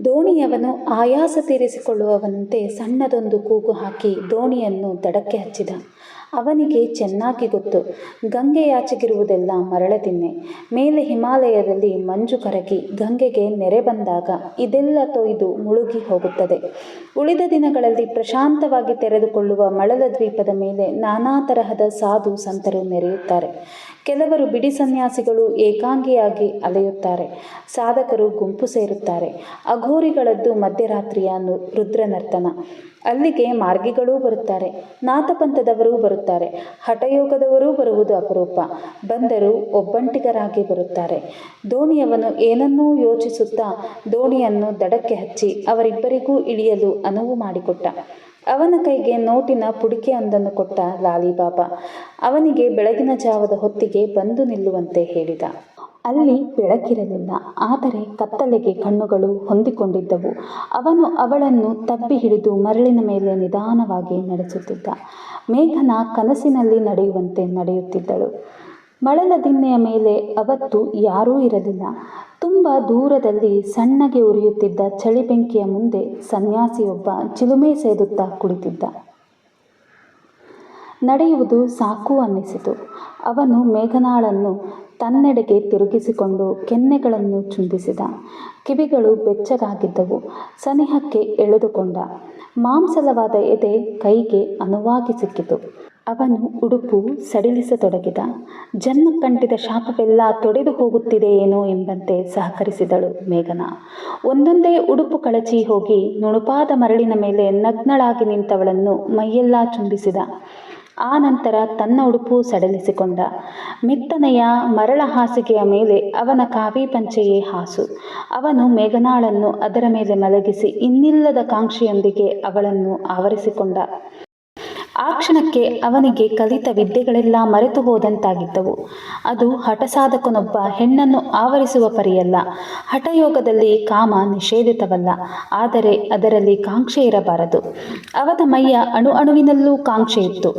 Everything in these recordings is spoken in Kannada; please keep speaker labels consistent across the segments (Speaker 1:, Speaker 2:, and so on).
Speaker 1: ದೋಣಿಯವನು ಆಯಾಸ ತೀರಿಸಿಕೊಳ್ಳುವವನಂತೆ ಸಣ್ಣದೊಂದು ಕೂಗು ಹಾಕಿ ದೋಣಿಯನ್ನು ದಡಕ್ಕೆ ಹಚ್ಚಿದ. ಅವನಿಗೆ ಚೆನ್ನಾಗಿ ಗೊತ್ತು, ಗಂಗೆಯಾಚೆಗಿರುವುದೆಲ್ಲ ಮರಳದಿನ್ನೆ. ಮೇಲೆ ಹಿಮಾಲಯದಲ್ಲಿ ಮಂಜು ಕರಗಿ ಗಂಗೆಗೆ ನೆರೆ ಬಂದಾಗ ಇದೆಲ್ಲ ತೊಯ್ದು ಮುಳುಗಿ ಹೋಗುತ್ತದೆ. ಉಳಿದ ದಿನಗಳಲ್ಲಿ ಪ್ರಶಾಂತವಾಗಿ ತೆರೆದುಕೊಳ್ಳುವ ಮಳಲ ದ್ವೀಪದ ಮೇಲೆ ನಾನಾ ತರಹದ ಸಾಧು ಸಂತರು ನೆರೆಯುತ್ತಾರೆ. ಕೆಲವರು ಬಿಡಿ ಸನ್ಯಾಸಿಗಳು ಏಕಾಂಗಿಯಾಗಿ ಅಲೆಯುತ್ತಾರೆ. ಸಾಧಕರು ಗುಂಪು ಸೇರುತ್ತಾರೆ. ಅಘೋರಿಗಳದ್ದು ಮಧ್ಯರಾತ್ರಿಯ ರುದ್ರನರ್ತನ. ಅಲ್ಲಿಗೆ ಮಾರ್ಗಿಗಳೂ ಬರುತ್ತಾರೆ. ನಾಥಪಂಥದವರೂ ಬರುತ್ತಾರೆ. ಹಠಯೋಗದವರೂ ಬರುವುದು ಅಪರೂಪ. ಬಂದರೂ ಒಬ್ಬಂಟಿಗರಾಗಿ ಬರುತ್ತಾರೆ. ದೋಣಿಯವನು ಏನನ್ನೂ ಯೋಚಿಸುತ್ತಾ ದೋಣಿಯನ್ನು ದಡಕ್ಕೆ ಹಚ್ಚಿ ಅವರಿಬ್ಬರಿಗೂ ಇಳಿಯಲು ಅನುವು ಮಾಡಿಕೊಟ್ಟ. ಅವನ ಕೈಗೆ ನೋಟಿನ ಪುಡಿಕೆಯೊಂದನ್ನು ಕೊಟ್ಟ ಲಾಲಿಬಾಬಾ. ಅವನಿಗೆ ಬೆಳಗಿನ ಜಾವದ ಹೊತ್ತಿಗೆ ಬಂದು ನಿಲ್ಲುವಂತೆ ಹೇಳಿದ. ಅಲ್ಲಿ ಬೆಳಕಿರಲಿಲ್ಲ, ಆದರೆ ಕತ್ತಲೆಗೆ ಕಣ್ಣುಗಳು ಹೊಂದಿಕೊಂಡಿದ್ದವು. ಅವನು ಅವಳನ್ನು ತಬ್ಬಿ ಹಿಡಿದು ಮರಳಿನ ಮೇಲೆ ನಿಧಾನವಾಗಿ ನಡೆಸುತ್ತಿದ್ದ. ಮೇಘನ ಕನಸಿನಲ್ಲಿ ನಡೆಯುವಂತೆ ನಡೆಯುತ್ತಿದ್ದಳು. ಮಳಲ ದಿನ್ನೆಯ ಮೇಲೆ ಅವತ್ತು ಯಾರೂ ಇರಲಿಲ್ಲ. ತುಂಬ ದೂರದಲ್ಲಿ ಸಣ್ಣಗೆ ಉರಿಯುತ್ತಿದ್ದ ಚಳಿ ಬೆಂಕಿಯ ಮುಂದೆ ಸನ್ಯಾಸಿಯೊಬ್ಬ ಚಿಲುಮೆ ಸೇದುತ್ತಾ ಕುಳಿತಿದ್ದ. ನಡೆಯುವುದು ಸಾಕು ಅನ್ನಿಸಿತು. ಅವನು ಮೇಘನಾಳನ್ನು ತನ್ನೆಡೆಗೆ ತಿರುಗಿಸಿಕೊಂಡು ಕೆನ್ನೆಗಳನ್ನು ಚುಂಬಿಸಿದ. ಕಿವಿಗಳು ಬೆಚ್ಚಗಾಗಿದ್ದವು. ಸನಿಹಕ್ಕೆ ಎಳೆದುಕೊಂಡ. ಮಾಂಸಲವಾದ ಎದೆ ಕೈಗೆ ಅನುವಾಗಿ ಸಿಕ್ಕಿತು. ಅವನು ಉಡುಪು ಸಡಿಲಿಸತೊಡಗಿದ. ಜನ್ಮಕ್ಕಂಟಿದ ಶಾಪವೆಲ್ಲ ತೊಡೆದು ಹೋಗುತ್ತಿದೆ ಏನೋ ಎಂಬಂತೆ ಸಹಕರಿಸಿದಳು ಮೇಘನ. ಒಂದೊಂದೇ ಉಡುಪು ಕಳಚಿ ಹೋಗಿ ನುಣುಪಾದ ಮರಳಿನ ಮೇಲೆ ನಗ್ನಳಾಗಿ ನಿಂತವಳನ್ನು ಮೈಯೆಲ್ಲ ಚುಂಬಿಸಿದ. ಆ ನಂತರ ತನ್ನ ಉಡುಪು ಸಡಿಲಿಸಿಕೊಂಡ. ಮೆತ್ತನೆಯ ಮರಳ ಹಾಸಿಗೆಯ ಮೇಲೆ ಅವನ ಕಾವಿ ಪಂಚೆಯೇ ಹಾಸು. ಅವನು ಮೇಘನಾಳನ್ನು ಅದರ ಮೇಲೆ ಮಲಗಿಸಿ ಇನ್ನಿಲ್ಲದ ಕಾಂಕ್ಷೆಯೊಂದಿಗೆ ಅವಳನ್ನು ಆವರಿಸಿಕೊಂಡ. ಆ ಕ್ಷಣಕ್ಕೆ ಅವನಿಗೆ ಕಲಿತ ವಿದ್ಯೆಗಳೆಲ್ಲ ಮರೆತು ಹೋದಂತಾಗಿದ್ದವು. ಅದು ಹಠಸಾಧಕನೊಬ್ಬ ಹೆಣ್ಣನ್ನು ಆವರಿಸುವ ಪರಿಯಲ್ಲ. ಹಠಯೋಗದಲ್ಲಿ ಕಾಮ ನಿಷೇಧಿತವಲ್ಲ, ಆದರೆ ಅದರಲ್ಲಿ ಕಾಂಕ್ಷೆ ಇರಬಾರದು. ಅವನ ಮೈಯ ಅಣು ಅಣುವಿನಲ್ಲೂ ಕಾಂಕ್ಷೆ ಇತ್ತು.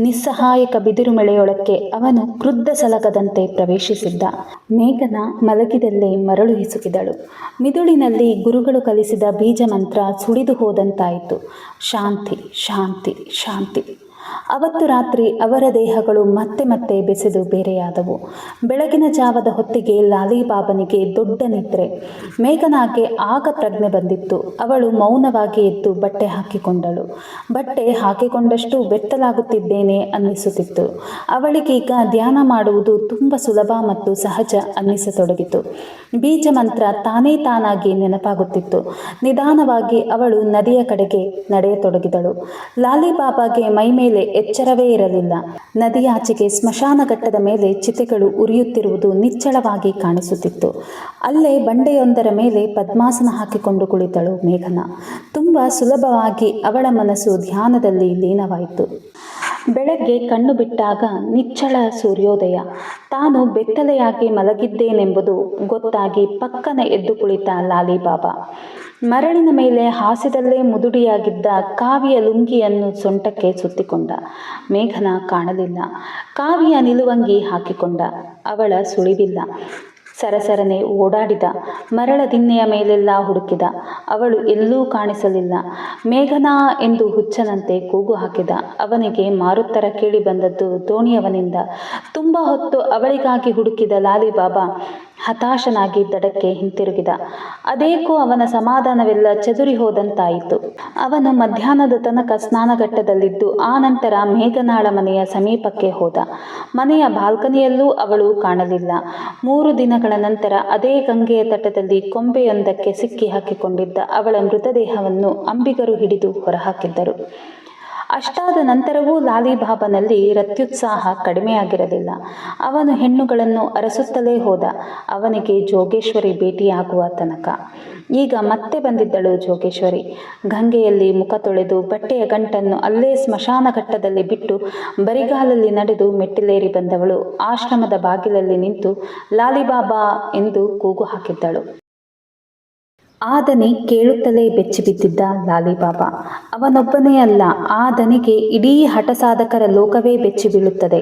Speaker 1: ನಿಸ್ಸಹಾಯಕ ಬಿದಿರು ಮೆಳೆಯೊಳಕ್ಕೆ ಅವನು ಕ್ರುದ್ಧ ಸಲಗದಂತೆ ಪ್ರವೇಶಿಸಿದ್ದ. ಮೇಘನ ಮಲಗಿದಲ್ಲೇ ಮರಳು ಹಿಸುಕಿದಳು. ಮಿದುಳಿನಲ್ಲಿ ಗುರುಗಳು ಕಲಿಸಿದ ಬೀಜ ಮಂತ್ರ ಸುಳಿದು ಹೋದಂತಾಯಿತು. ಶಾಂತಿ, ಶಾಂತಿ, ಶಾಂತಿ. ಅವತ್ತು ರಾತ್ರಿ ಅವರ ದೇಹಗಳು ಮತ್ತೆ ಮತ್ತೆ ಬೆಸೆದು ಬೇರೆಯಾದವು. ಬೆಳಗಿನ ಜಾವದ ಹೊತ್ತಿಗೆ ಲಾಲಿಬಾಬನಿಗೆ ದೊಡ್ಡ ನಿದ್ರೆ. ಮೇಘನಾಗೆ ಆಗ ಪ್ರಜ್ಞೆ ಬಂದಿತ್ತು. ಅವಳು ಮೌನವಾಗಿ ಎದ್ದು ಬಟ್ಟೆ ಹಾಕಿಕೊಂಡಳು. ಬಟ್ಟೆ ಹಾಕಿಕೊಂಡಷ್ಟು ಬೆತ್ತಲಾಗುತ್ತಿದ್ದೇನೆ ಅನ್ನಿಸುತ್ತಿತ್ತು. ಅವಳಿಗೀಗ ಧ್ಯಾನ ಮಾಡುವುದು ತುಂಬ ಸುಲಭ ಮತ್ತು ಸಹಜ ಅನ್ನಿಸತೊಡಗಿತು. ಬೀಜ ಮಂತ್ರ ತಾನೇ ತಾನಾಗಿ ನೆನಪಾಗುತ್ತಿತ್ತು. ನಿಧಾನವಾಗಿ ಅವಳು ನದಿಯ ಕಡೆಗೆ ನಡೆಯತೊಡಗಿದಳು. ಲಾಲಿಬಾಬಾಗೆ ಮೈಮೇಲೆ ಎಚ್ಚರವೇ ಇರಲಿಲ್ಲ. ನದಿಯಾಚೆಗೆ ಸ್ಮಶಾನ ಘಟ್ಟದ ಮೇಲೆ ಚಿತೆಗಳು ಉರಿಯುತ್ತಿರುವುದು ನಿಚ್ಚಳವಾಗಿ ಕಾಣಿಸುತ್ತಿತ್ತು. ಅಲ್ಲೇ ಬಂಡೆಯೊಂದರ ಮೇಲೆ ಪದ್ಮಾಸನ ಹಾಕಿಕೊಂಡು ಕುಳಿತಳು ಮೇಘನ. ತುಂಬ ಸುಲಭವಾಗಿ ಅವಳ ಮನಸ್ಸು ಧ್ಯಾನದಲ್ಲಿ ಲೀನವಾಯಿತು. ಬೆಳಗ್ಗೆ ಕಣ್ಣು ಬಿಟ್ಟಾಗ ನಿಚ್ಚಳ ಸೂರ್ಯೋದಯ. ತಾನು ಬೆತ್ತಲೆಯಾಗಿ ಮಲಗಿದ್ದೇನೆಂಬುದು ಗೊತ್ತಾಗಿ ಪಕ್ಕನೆ ಎದ್ದು ಕುಳಿತ ಲಾಲಿಬಾಬಾ. ಮರಳಿನ ಮೇಲೆ ಹಾಸಿದಲ್ಲೇ ಮುದುಡಿಯಾಗಿದ್ದ ಕಾವಿಯ ಲುಂಗಿಯನ್ನು ಸೊಂಟಕ್ಕೆ ಸುತ್ತಿಕೊಂಡ. ಮೇಘನ ಕಾಣಲಿಲ್ಲ. ಕಾವಿಯ ನಿಲುವಂಗಿ ಹಾಕಿಕೊಂಡ. ಅವಳ ಸುಳಿವಿಲ್ಲ. ಸರಸರನೆ ಓಡಾಡಿದ. ಮರಳ ದಿನ್ನೆಯ ಮೇಲೆಲ್ಲ ಹುಡುಕಿದ. ಅವಳು ಎಲ್ಲೂ ಕಾಣಿಸಲಿಲ್ಲ. ಮೇಘನಾ ಎಂದು ಹುಚ್ಚನಂತೆ ಕೂಗು ಹಾಕಿದ. ಅವನಿಗೆ ಮಾರುತ್ತರ ಕೇಳಿ ಬಂದದ್ದು ದೋಣಿಯವನಿಂದ. ತುಂಬ ಹೊತ್ತು ಅವಳಿಗಾಗಿ ಹುಡುಕಿದ ಲಾಲಿಬಾಬಾ ಹತಾಶನಾಗಿ ದಡಕ್ಕೆ ಹಿಂತಿರುಗಿದ. ಅದೇಕೋ ಅವನ ಸಮಾಧಾನವೆಲ್ಲ ಚದುರಿ ಹೋದಂತಾಯಿತು. ಅವನು ಮಧ್ಯಾಹ್ನದ ತನಕ ಸ್ನಾನಘಟ್ಟದಲ್ಲಿದ್ದು ಆ ನಂತರ ಮೇಘನಾಳ ಮನೆಯ ಸಮೀಪಕ್ಕೆ ಹೋದ. ಮನೆಯ ಬಾಲ್ಕನಿಯಲ್ಲೂ ಅವಳು ಕಾಣಲಿಲ್ಲ. 3 ದಿನಗಳ ನಂತರ ಅದೇ ಗಂಗೆಯ ತಟದಲ್ಲಿ ಕೊಂಬೆಯೊಂದಕ್ಕೆ ಸಿಕ್ಕಿ ಹಾಕಿಕೊಂಡಿದ್ದ ಅವಳ ಮೃತದೇಹವನ್ನು ಅಂಬಿಗರು ಹಿಡಿದು ಹೊರಹಾಕಿದ್ದರು. ಅಷ್ಟಾದ ನಂತರವೂ ಲಾಲಿಬಾಬನಲ್ಲಿ ರತ್ಯುತ್ಸಾಹ ಕಡಿಮೆಯಾಗಿರಲಿಲ್ಲ. ಅವನು ಹೆಣ್ಣುಗಳನ್ನು ಅರಸುತ್ತಲೇ ಹೋದ, ಅವನಿಗೆ ಜೋಗೇಶ್ವರಿ ಭೇಟಿಯಾಗುವ ತನಕ. ಈಗ ಮತ್ತೆ ಬಂದಿದ್ದಳು ಜೋಗೇಶ್ವರಿ. ಗಂಗೆಯಲ್ಲಿ ಮುಖ ತೊಳೆದು ಬಟ್ಟೆಯ ಗಂಟನ್ನು ಅಲ್ಲೇ ಸ್ಮಶಾನ ಘಟ್ಟದಲ್ಲಿ ಬಿಟ್ಟು ಬರಿಗಾಲಲ್ಲಿ ನಡೆದು ಮೆಟ್ಟಿಲೇರಿ ಬಂದವಳು ಆಶ್ರಮದ ಬಾಗಿಲಲ್ಲಿ ನಿಂತು ಲಾಲಿಬಾಬಾ ಎಂದು ಕೂಗು ಹಾಕಿದ್ದಳು. ಆ ದನಿ ಕೇಳುತ್ತಲೇ ಬೆಚ್ಚಿಬಿದ್ದಿದ್ದ ಲಾಲಿಬಾಬಾ. ಅವನೊಬ್ಬನೇ ಅಲ್ಲ, ಆ ದನಿಗೆ ಇಡೀ ಹಠಸಾಧಕರ ಲೋಕವೇ ಬೆಚ್ಚಿ ಬೀಳುತ್ತದೆ.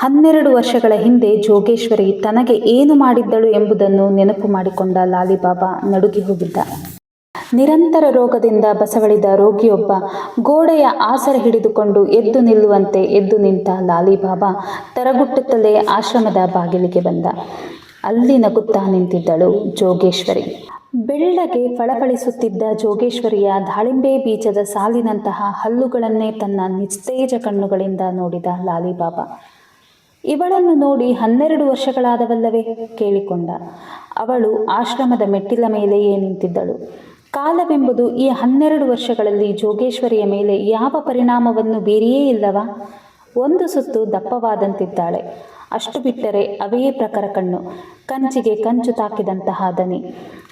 Speaker 1: 12 ವರ್ಷಗಳ ಹಿಂದೆ ಜೋಗೇಶ್ವರಿ ತನಗೆ ಏನು ಮಾಡಿದ್ದಳು ಎಂಬುದನ್ನು ನೆನಪು ಮಾಡಿಕೊಂಡ ಲಾಲಿಬಾಬಾ ನಡುಗಿ ಹೋಗಿದ್ದ. ನಿರಂತರ ರೋಗದಿಂದ ಬಸವಳಿದ ರೋಗಿಯೊಬ್ಬ ಗೋಡೆಯ ಆಸರೆ ಹಿಡಿದುಕೊಂಡು ಎದ್ದು ನಿಲ್ಲುವಂತೆ ಎದ್ದು ನಿಂತ ಲಾಲಿಬಾಬಾ ತರಗುಟ್ಟುತ್ತಲೇ ಆಶ್ರಮದ ಬಾಗಿಲಿಗೆ ಬಂದ. ಅಲ್ಲಿ ನಗುತ್ತಾ ನಿಂತಿದ್ದಳು ಜೋಗೇಶ್ವರಿ. ಬೆಳ್ಳಗೆ ಫಳಫಳಿಸುತ್ತಿದ್ದ ಜೋಗೇಶ್ವರಿಯ ದಾಳಿಂಬೆ ಬೀಜದ ಸಾಲಿನಂತಹ ಹಲ್ಲುಗಳನ್ನೇ ತನ್ನ ನಿಸ್ತೇಜ ಕಣ್ಣುಗಳಿಂದ ನೋಡಿದ ಲಾಲಿಬಾಬಾ. ಇವಳನ್ನು ನೋಡಿ 12 ವರ್ಷಗಳಾದವಲ್ಲವೇ ಕೇಳಿಕೊಂಡ. ಅವಳು ಆಶ್ರಮದ ಮೆಟ್ಟಿಲ ಮೇಲೆಯೇ ನಿಂತಿದ್ದಳು. ಕಾಲವೆಂಬುದು ಈ 12 ವರ್ಷಗಳಲ್ಲಿ ಜೋಗೇಶ್ವರಿಯ ಮೇಲೆ ಯಾವ ಪರಿಣಾಮವನ್ನು ಬೀರಿಯೇ ಇಲ್ಲವಾ? ಒಂದು ಸುತ್ತು ದಪ್ಪವಾದಂತಿದ್ದಾಳೆ. ಅಷ್ಟು ಬಿಟ್ಟರೆ ಅವೇ ಪ್ರಖರ ಕಣ್ಣು, ಕಂಚಿಗೆ ಕಂಚು ತಾಕಿದಂತಹ ದನಿ,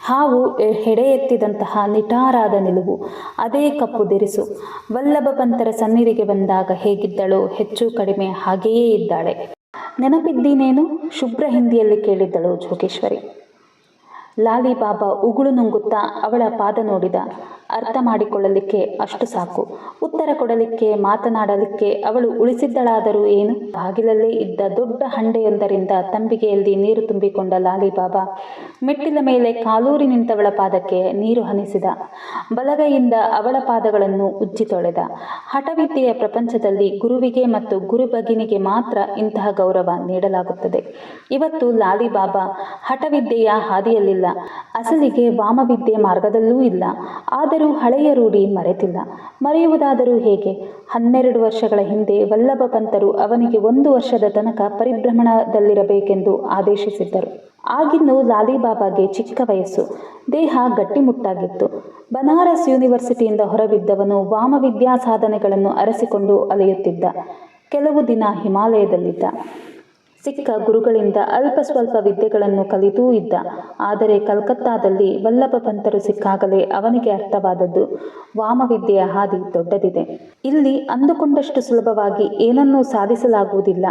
Speaker 1: ಹಾವು ಹೆಡೆ ಎತ್ತಿದಂತಹ ನಿಟಾರಾದ ನಿಲುವು, ಅದೇ ಕಪ್ಪು ದಿರಿಸು. ವಲ್ಲಭ ಪಂತರ ಸನ್ನಿಧಿಗೆ ಬಂದಾಗ ಹೇಗಿದ್ದಳೋ ಹೆಚ್ಚು ಕಡಿಮೆ ಹಾಗೆಯೇ ಇದ್ದಾಳೆ. ನೆನಪಿದ್ದೀನೇನು? ಶುಭ್ರ ಹಿಂದಿಯಲ್ಲಿ ಕೇಳಿದ್ದಳು ಜೋಗೇಶ್ವರಿ. ಲಾಲಿಬಾಬಾ ಉಗುಳು ನುಂಗುತ್ತಾ ಅವಳ ಪಾದ ನೋಡಿದ. ಅರ್ಥ ಮಾಡಿಕೊಳ್ಳಲಿಕ್ಕೆ ಅಷ್ಟು ಸಾಕು. ಉತ್ತರ ಕೊಡಲಿಕ್ಕೆ, ಮಾತನಾಡಲಿಕ್ಕೆ ಅವಳು ಉಳಿಸಿದ್ದಳಾದರೂ ಏನು? ಬಾಗಿಲಲ್ಲೇ ಇದ್ದ ದೊಡ್ಡ ಹಂಡೆಯೊಂದರಿಂದ ತಂಬಿಗೆಯಲ್ಲಿ ನೀರು ತುಂಬಿಕೊಂಡ ಲಾಲಿಬಾಬಾ ಮೆಟ್ಟಿಲ ಮೇಲೆ ಕಾಲೂರಿ ನಿಂತವಳ ಪಾದಕ್ಕೆ ನೀರು ಹನಿಸಿದ. ಬಲಗೈಯಿಂದ ಅವಳ ಪಾದಗಳನ್ನು ಉಜ್ಜಿ ತೊಳೆದ. ಹಠವಿದ್ಯೆಯ ಪ್ರಪಂಚದಲ್ಲಿ ಗುರುವಿಗೆ ಮತ್ತು ಗುರುಭಗಿನಿಗೆ ಮಾತ್ರ ಇಂತಹ ಗೌರವ ನೀಡಲಾಗುತ್ತದೆ. ಇವತ್ತು ಲಾಲಿಬಾಬಾ ಹಠವಿದ್ಯೆಯ ಹಾದಿಯಲ್ಲಿಲ್ಲ, ಅಸಲಿಗೆ ವಾಮವಿದ್ಯೆ ಮಾರ್ಗದಲ್ಲೂ ಇಲ್ಲ. ಆದರೂ ಹಳೆಯ ರೂಢಿ ಮರೆತಿಲ್ಲ. ಮರೆಯುವುದಾದರೂ ಹೇಗೆ? 12 ವರ್ಷಗಳ ಹಿಂದೆ ವಲ್ಲಭ ಪಂತರು ಅವನಿಗೆ 1 ವರ್ಷದ ತನಕ ಪರಿಭ್ರಮಣದಲ್ಲಿರಬೇಕೆಂದು ಆದೇಶಿಸಿದ್ದರು. ಆಗಿನ್ನೂ ಲಾಲಿಬಾಬಾಗೆ ಚಿಕ್ಕ ವಯಸ್ಸು, ದೇಹ ಗಟ್ಟಿಮುಟ್ಟಾಗಿತ್ತು. ಬನಾರಸ್ ಯೂನಿವರ್ಸಿಟಿಯಿಂದ ಹೊರಬಿದ್ದವನು ವಾಮವಿದ್ಯಾ ಸಾಧನೆಗಳನ್ನು ಅರಸಿಕೊಂಡು ಅಲೆಯುತ್ತಿದ್ದ. ಕೆಲವು ದಿನ ಹಿಮಾಲಯದಲ್ಲಿದ್ದ. ಸಿಕ್ಕ ಗುರುಗಳಿಂದ ಅಲ್ಪ ಸ್ವಲ್ಪ ವಿದ್ಯೆಗಳನ್ನು ಕಲಿತೂ ಇದ್ದ. ಆದರೆ ಕಲ್ಕತ್ತಾದಲ್ಲಿ ವಲ್ಲಭ ಪಂತರು ಸಿಕ್ಕಾಗಲೇ ಅವನಿಗೆ ಅರ್ಥವಾದದ್ದು, ವಾಮವಿದ್ಯೆಯ ಹಾದಿ ದೊಡ್ಡದಿದೆ. ಇಲ್ಲಿ ಅಂದುಕೊಂಡಷ್ಟು ಸುಲಭವಾಗಿ ಏನನ್ನೂ ಸಾಧಿಸಲಾಗುವುದಿಲ್ಲ.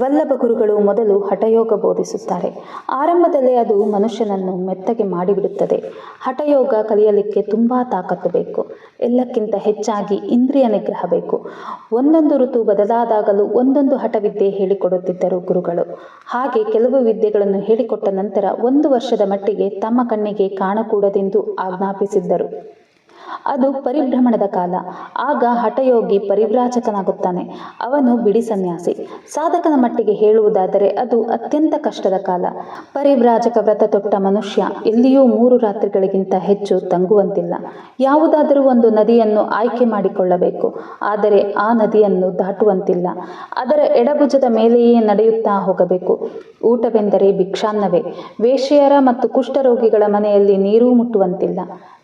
Speaker 1: ವಲ್ಲಭ ಗುರುಗಳು ಮೊದಲು ಹಠಯೋಗ ಬೋಧಿಸುತ್ತಾರೆ. ಆರಂಭದಲ್ಲೇ ಅದು ಮನುಷ್ಯನನ್ನು ಮೆತ್ತಗೆ ಮಾಡಿಬಿಡುತ್ತದೆ. ಹಠಯೋಗ ಕಲಿಯಲಿಕ್ಕೆ ತುಂಬ ತಾಕತ್ತು ಬೇಕು. ಎಲ್ಲಕ್ಕಿಂತ ಹೆಚ್ಚಾಗಿ ಇಂದ್ರಿಯ ನಿಗ್ರಹ ಬೇಕು. ಒಂದೊಂದು ಋತು ಬದಲಾದಾಗಲೂ ಒಂದೊಂದು ಹಠವಿದ್ಯೆ ಹೇಳಿಕೊಡುತ್ತಿದ್ದರು ಗುರುಗಳು. ಹಾಗೆ ಕೆಲವು ವಿದ್ಯೆಗಳನ್ನು ಹೇಳಿಕೊಟ್ಟ ನಂತರ 1 ವರ್ಷದ ಮಟ್ಟಿಗೆ ತಮ್ಮ ಕಣ್ಣಿಗೆ ಕಾಣಕೂಡದೆಂದು ಆಜ್ಞಾಪಿಸಿದ್ದರು. ಅದು ಪರಿಭ್ರಮಣದ ಕಾಲ. ಆಗ ಹಠಯೋಗಿ ಪರಿವ್ರಾಜಕನಾಗುತ್ತಾನೆ. ಅವನು ಬಿಡಿ ಸನ್ಯಾಸಿ. ಸಾಧಕನ ಮಟ್ಟಿಗೆ ಹೇಳುವುದಾದರೆ ಅದು ಅತ್ಯಂತ ಕಷ್ಟದ ಕಾಲ. ಪರಿವ್ರಾಜಕ ವ್ರತ ತೊಟ್ಟ ಮನುಷ್ಯ ಎಲ್ಲಿಯೂ 3 ರಾತ್ರಿಗಳಿಗಿಂತ ಹೆಚ್ಚು ತಂಗುವಂತಿಲ್ಲ. ಯಾವುದಾದರೂ ಒಂದು ನದಿಯನ್ನು ಆಯ್ಕೆ ಮಾಡಿಕೊಳ್ಳಬೇಕು. ಆದರೆ ಆ ನದಿಯನ್ನು ದಾಟುವಂತಿಲ್ಲ. ಅದರ ಎಡಭುಜದ ಮೇಲೆಯೇ ನಡೆಯುತ್ತಾ ಹೋಗಬೇಕು. ಊಟವೆಂದರೆ ಭಿಕ್ಷಾನ್ನವೇ. ವೇಶ್ಯೆಯರ ಮತ್ತು ಕುಷ್ಠರೋಗಿಗಳ ಮನೆಯಲ್ಲಿ ನೀರೂ ಮುಟ್ಟುವಂತಿಲ್ಲ.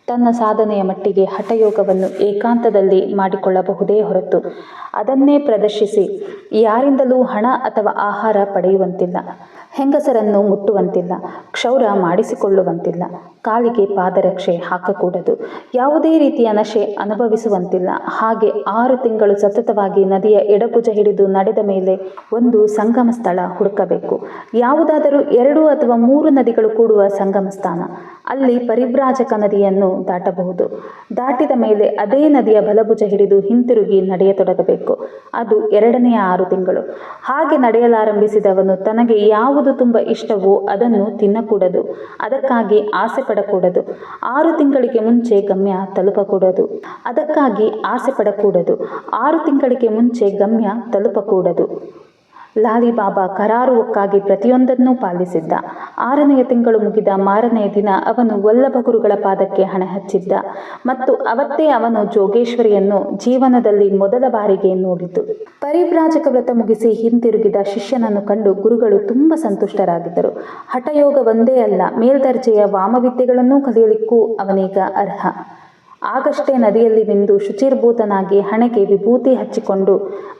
Speaker 1: ತನ್ನ ಸಾಧನೆಯ ಮಟ್ಟಿಗೆ ಹಠಯೋಗವನ್ನು ಏಕಾಂತದಲ್ಲಿ ಮಾಡಿಕೊಳ್ಳಬಹುದೇ ಹೊರತು ಅದನ್ನೇ ಪ್ರದರ್ಶಿಸಿ ಯಾರಿಂದಲೂ ಹಣ ಅಥವಾ ಆಹಾರ ಪಡೆಯುವಂತಿಲ್ಲ. ಹೆಂಗಸರನ್ನು ಮುಟ್ಟುವಂತಿಲ್ಲ. ಕ್ಷೌರ ಮಾಡಿಸಿಕೊಳ್ಳುವಂತಿಲ್ಲ. ಕಾಲಿಗೆ ಪಾದರಕ್ಷೆ ಹಾಕಕೂಡದು. ಯಾವುದೇ ರೀತಿಯ ನಶೆ ಅನುಭವಿಸುವಂತಿಲ್ಲ. ಹಾಗೆ 6 ತಿಂಗಳು ಸತತವಾಗಿ ನದಿಯ ಎಡಭುಜ ಹಿಡಿದು ನಡೆದ ಮೇಲೆ ಒಂದು ಸಂಗಮ ಸ್ಥಳ ಹುಡುಕಬೇಕು. ಯಾವುದಾದರೂ 2 ಅಥವಾ 3 ನದಿಗಳು ಕೂಡುವ ಸಂಗಮ ಸ್ಥಾನ. ಅಲ್ಲಿ ಪರಿವ್ರಾಜಕ ನದಿಯನ್ನು ದಾಟಬಹುದು. ದಾಟಿದ ಮೇಲೆ ಅದೇ ನದಿಯ ಬಲಭುಜ ಹಿಡಿದು ಹಿಂತಿರುಗಿ ನಡೆಯತೊಡಗಬೇಕು. ಅದು 2ನೆಯ 6 ತಿಂಗಳು. ಹಾಗೆ ನಡೆಯಲಾರಂಭಿಸಿದವನು ತನಗೆ ಯಾವುದು ತುಂಬ ಇಷ್ಟವೋ ಅದನ್ನು ತಿನ್ನಕೂಡದು. ಅದಕ್ಕಾಗಿ ಆಸೆ ಪಡಕೂಡದು. 6 ತಿಂಗಳಿಗೆ ಮುಂಚೆ ಗಮ್ಯ ತಲುಪಕೂಡದು. ಅದಕ್ಕಾಗಿ ಆಸೆ ಪಡಕೂಡದು. 6 ತಿಂಗಳಿಗೆ ಮುಂಚೆ ಗಮ್ಯ ತಲುಪಕೂಡದು. ಲಾಲಿಬಾಬಾ ಕರಾರುವಕ್ಕಾಗಿ ಪ್ರತಿಯೊಂದನ್ನೂ ಪಾಲಿಸಿದ್ದ. 6ನೆಯ ತಿಂಗಳು ಮುಗಿದ ಮಾರನೆಯ ದಿನ ಅವನು ವಲ್ಲಭ ಗುರುಗಳ ಪಾದಕ್ಕೆ ಹಣೆ ಹಚ್ಚಿದ್ದ. ಮತ್ತು ಅವತ್ತೇ ಅವನು ಜೋಗೇಶ್ವರಿಯನ್ನು ಜೀವನದಲ್ಲಿ ಮೊದಲ ಬಾರಿಗೆ ನೋಡಿದ್ದು. ಪರಿವ್ರಾಜಕ ವ್ರತ ಮುಗಿಸಿ ಹಿಂತಿರುಗಿದ ಶಿಷ್ಯನನ್ನು ಕಂಡು ಗುರುಗಳು ತುಂಬ ಸಂತುಷ್ಟರಾಗಿದ್ದರು. ಹಠಯೋಗ ಒಂದೇ ಅಲ್ಲ, ಮೇಲ್ದರ್ಜೆಯ ವಾಮವಿದ್ಯೆಗಳನ್ನೂ ಕಲಿಯಲಿಕ್ಕೂ ಅವನೀಗ ಅರ್ಹ. ಆಗಷ್ಟೇ ನದಿಯಲ್ಲಿ ಮಿಂದು ಶುಚಿರ್ಭೂತನಾಗಿ ಹಣೆಗೆ ವಿಭೂತಿ ಹಚ್ಚಿಕೊಂಡು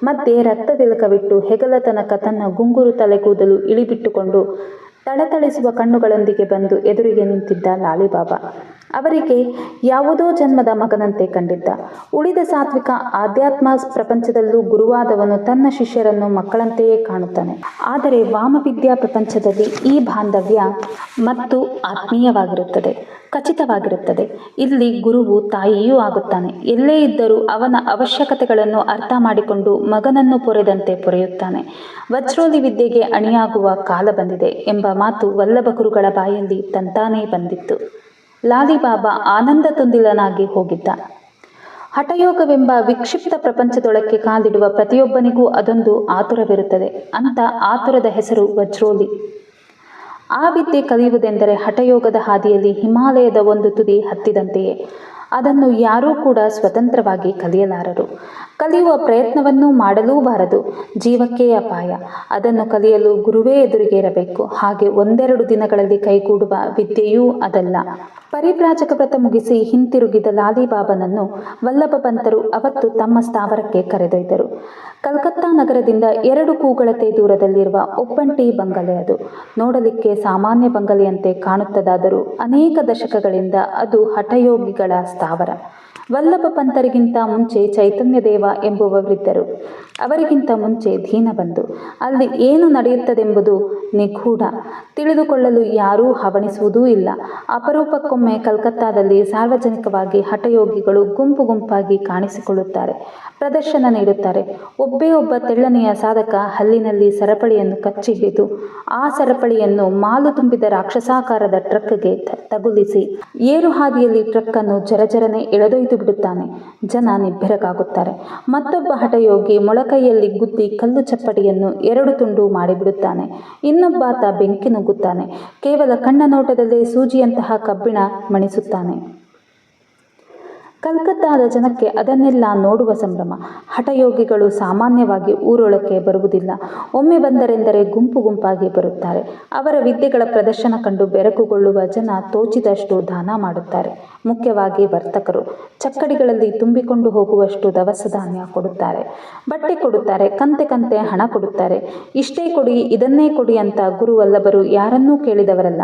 Speaker 1: ಮಧ್ಯೆ ರಕ್ತ ತಿಲಕವಿಟ್ಟು ಹೆಗಲ ತನಕ ತನ್ನ ಗುಂಗುರು ತಲೆಗೂದಲು ಇಳಿಬಿಟ್ಟುಕೊಂಡು ತಳತಳಿಸುವ ಕಣ್ಣುಗಳೊಂದಿಗೆ ಬಂದು ಎದುರಿಗೆ ನಿಂತಿದ್ದ ಲಾಲಿಬಾಬಾ ಅವರಿಗೆ ಯಾವುದೋ ಜನ್ಮದ ಮಗನಂತೆ ಕಂಡಿದ್ದ. ಉಳಿದ ಸಾತ್ವಿಕ ಆಧ್ಯಾತ್ಮ ಪ್ರಪಂಚದಲ್ಲೂ ಗುರುವಾದವನು ತನ್ನ ಶಿಷ್ಯರನ್ನು ಮಕ್ಕಳಂತೆಯೇ ಕಾಣುತ್ತಾನೆ. ಆದರೆ ವಾಮವಿದ್ಯಾ ಪ್ರಪಂಚದಲ್ಲಿ ಈ ಬಾಂಧವ್ಯ ಮತ್ತು ಆತ್ಮೀಯವಾಗಿರುತ್ತದೆ, ಖಚಿತವಾಗಿರುತ್ತದೆ. ಇಲ್ಲಿ ಗುರುವು ತಾಯಿಯೂ ಆಗುತ್ತಾನೆ. ಎಲ್ಲೇ ಇದ್ದರೂ ಅವನ ಅವಶ್ಯಕತೆಗಳನ್ನು ಅರ್ಥ ಮಾಡಿಕೊಂಡು ಮಗನನ್ನು ಪೊರೆದಂತೆ ಪೊರೆಯುತ್ತಾನೆ. ವಜ್ರೋಲಿ ವಿದ್ಯೆಗೆ ಅಣಿಯಾಗುವ ಕಾಲ ಬಂದಿದೆ ಎಂಬ ಮಾತು ವಲ್ಲಭ ಗುರುಗಳ ಬಾಯಲ್ಲಿ ತಂತಾನೇ ಬಂದಿತ್ತು. ಲಾಲಿಬಾಬಾ ಆನಂದ ತುಂದಿಲನಾಗಿ ಹೋಗಿದ್ದ. ಹಠಯೋಗವೆಂಬ ವಿಕ್ಷಿಪ್ತ ಪ್ರಪಂಚದೊಳಕ್ಕೆ ಕಾಲಿಡುವ ಪ್ರತಿಯೊಬ್ಬನಿಗೂ ಅದೊಂದು ಆತುರವಿರುತ್ತದೆ. ಅಂತ ಆತುರದ ಹೆಸರು ವಜ್ರೋಲಿ. ಆ ವಿದ್ಯೆ ಕಲಿಯುವುದೆಂದರೆ ಹಠಯೋಗದ ಹಾದಿಯಲ್ಲಿ ಹಿಮಾಲಯದ ಒಂದು ತುದಿ ಹತ್ತಿದಂತೆಯೇ. ಅದನ್ನು ಯಾರೂ ಕೂಡ ಸ್ವತಂತ್ರವಾಗಿ ಕಲಿಯಲಾರರು. ಕಲಿಯುವ ಪ್ರಯತ್ನವನ್ನೂ ಮಾಡಲೂಬಾರದು. ಜೀವಕ್ಕೇ ಅಪಾಯ. ಅದನ್ನು ಕಲಿಯಲು ಗುರುವೇ ಎದುರಿಗೆ ಇರಬೇಕು. ಹಾಗೆ ಒಂದೆರಡು ದಿನಗಳಲ್ಲಿ ಕೈಗೂಡುವ ವಿದ್ಯೆಯೂ ಅದಲ್ಲ. ಪರಿವ್ರಾಜಕ ವ್ರತ ಮುಗಿಸಿ ಹಿಂತಿರುಗಿದ ಲಾಲಿಬಾಬನನ್ನು ವಲ್ಲಭ ಪಂತರು ಅವತ್ತು ತಮ್ಮ ಸ್ಥಾವರಕ್ಕೆ ಕರೆದೊಯ್ದರು. ಕಲ್ಕತ್ತಾ ನಗರದಿಂದ 2 ಕೂಗಳತೆ ದೂರದಲ್ಲಿರುವ ಒಬ್ಬಂಟಿ ಬಂಗಲೆ ಅದು. ನೋಡಲಿಕ್ಕೆ ಸಾಮಾನ್ಯ ಬಂಗಲೆಯಂತೆ ಕಾಣುತ್ತದಾದರೂ ಅನೇಕ ದಶಕಗಳಿಂದ ಅದು ಹಠಯೋಗಿಗಳ ಸ್ಥಾವರ. ವಲ್ಲಭ ಪಂತರಿಗಿಂತ ಮುಂಚೆ ಚೈತನ್ಯದೇವ ಎಂಬುವವರಿದ್ದರು. ಅವರಿಗಿಂತ ಮುಂಚೆ ದೀನಬಂಧು. ಅಲ್ಲಿ ಏನು ನಡೆಯುತ್ತದೆಂಬುದು ನಿಗೂಢ. ತಿಳಿದುಕೊಳ್ಳಲು ಯಾರೂ ಹವಣಿಸುವುದೂ ಇಲ್ಲ. ಅಪರೂಪಕ್ಕೊಮ್ಮೆ ಕಲ್ಕತ್ತಾದಲ್ಲಿ ಸಾರ್ವಜನಿಕವಾಗಿ ಹಠಯೋಗಿಗಳು ಗುಂಪು ಗುಂಪಾಗಿ ಕಾಣಿಸಿಕೊಳ್ಳುತ್ತಾರೆ, ಪ್ರದರ್ಶನ ನೀಡುತ್ತಾರೆ. ಒಬ್ಬೇ ಒಬ್ಬ ತೆಳ್ಳನೆಯ ಸಾಧಕ ಹಲ್ಲಿನಲ್ಲಿ ಸರಪಳಿಯನ್ನು ಕಚ್ಚಿ ಹಿಡಿದು ಆ ಸರಪಳಿಯನ್ನು ಮಾಲು ತುಂಬಿದ ರಾಕ್ಷಸಾಕಾರದ ಟ್ರಕ್ಗೆ ತಗುಲಿಸಿ ಏರು ಹಾದಿಯಲ್ಲಿ ಟ್ರಕ್ಕನ್ನು ಜರಜರನೆ ಎಳೆದೊಯ್ದು ಬಿಡುತ್ತಾನೆ. ಜನ ನಿಬ್ಬೆರಗಾಗುತ್ತಾರೆ. ಮತ್ತೊಬ್ಬ ಹಠಯೋಗಿ ಮೊಳಕೈಯಲ್ಲಿ ಗುದ್ದಿ ಕಲ್ಲು ಚಪ್ಪಡಿಯನ್ನು 2 ತುಂಡು ಮಾಡಿಬಿಡುತ್ತಾನೆ. ಇನ್ನೊಬ್ಬಾತ ಬೆಂಕಿ ನುಗ್ಗುತ್ತಾನೆ. ಕೇವಲ ಕಣ್ಣ ನೋಟದಲ್ಲೇ ಸೂಜಿಯಂತಹ ಕಬ್ಬಿಣ ಮಣಿಸುತ್ತಾನೆ. ಕಲ್ಕತ್ತಾದ ಜನಕ್ಕೆ ಅದನ್ನೆಲ್ಲ ನೋಡುವ ಸಂಭ್ರಮ. ಹಠಯೋಗಿಗಳು ಸಾಮಾನ್ಯವಾಗಿ ಊರೊಳಕ್ಕೆ ಬರುವುದಿಲ್ಲ. ಒಮ್ಮೆ ಬಂದರೆಂದರೆ ಗುಂಪು ಗುಂಪಾಗಿ ಬರುತ್ತಾರೆ. ಅವರ ವಿದ್ಯೆಗಳ ಪ್ರದರ್ಶನ ಕಂಡು ಬೆರಗುಗೊಳ್ಳುವ ಜನ ತೋಚಿದಷ್ಟು ದಾನ ಮಾಡುತ್ತಾರೆ. ಮುಖ್ಯವಾಗಿ ವರ್ತಕರು ಚಕ್ಕಡಿಗಳಲ್ಲಿ ತುಂಬಿಕೊಂಡು ಹೋಗುವಷ್ಟು ದವಸ ಧಾನ್ಯ ಕೊಡುತ್ತಾರೆ, ಬಟ್ಟೆ ಕೊಡುತ್ತಾರೆ, ಕಂತೆ ಹಣ ಕೊಡುತ್ತಾರೆ. ಇಷ್ಟೇ ಕೊಡಿ, ಇದನ್ನೇ ಕೊಡಿ ಅಂತ ಗುರುವಲ್ಲಭರು ಯಾರನ್ನೂ ಕೇಳಿದವರಲ್ಲ.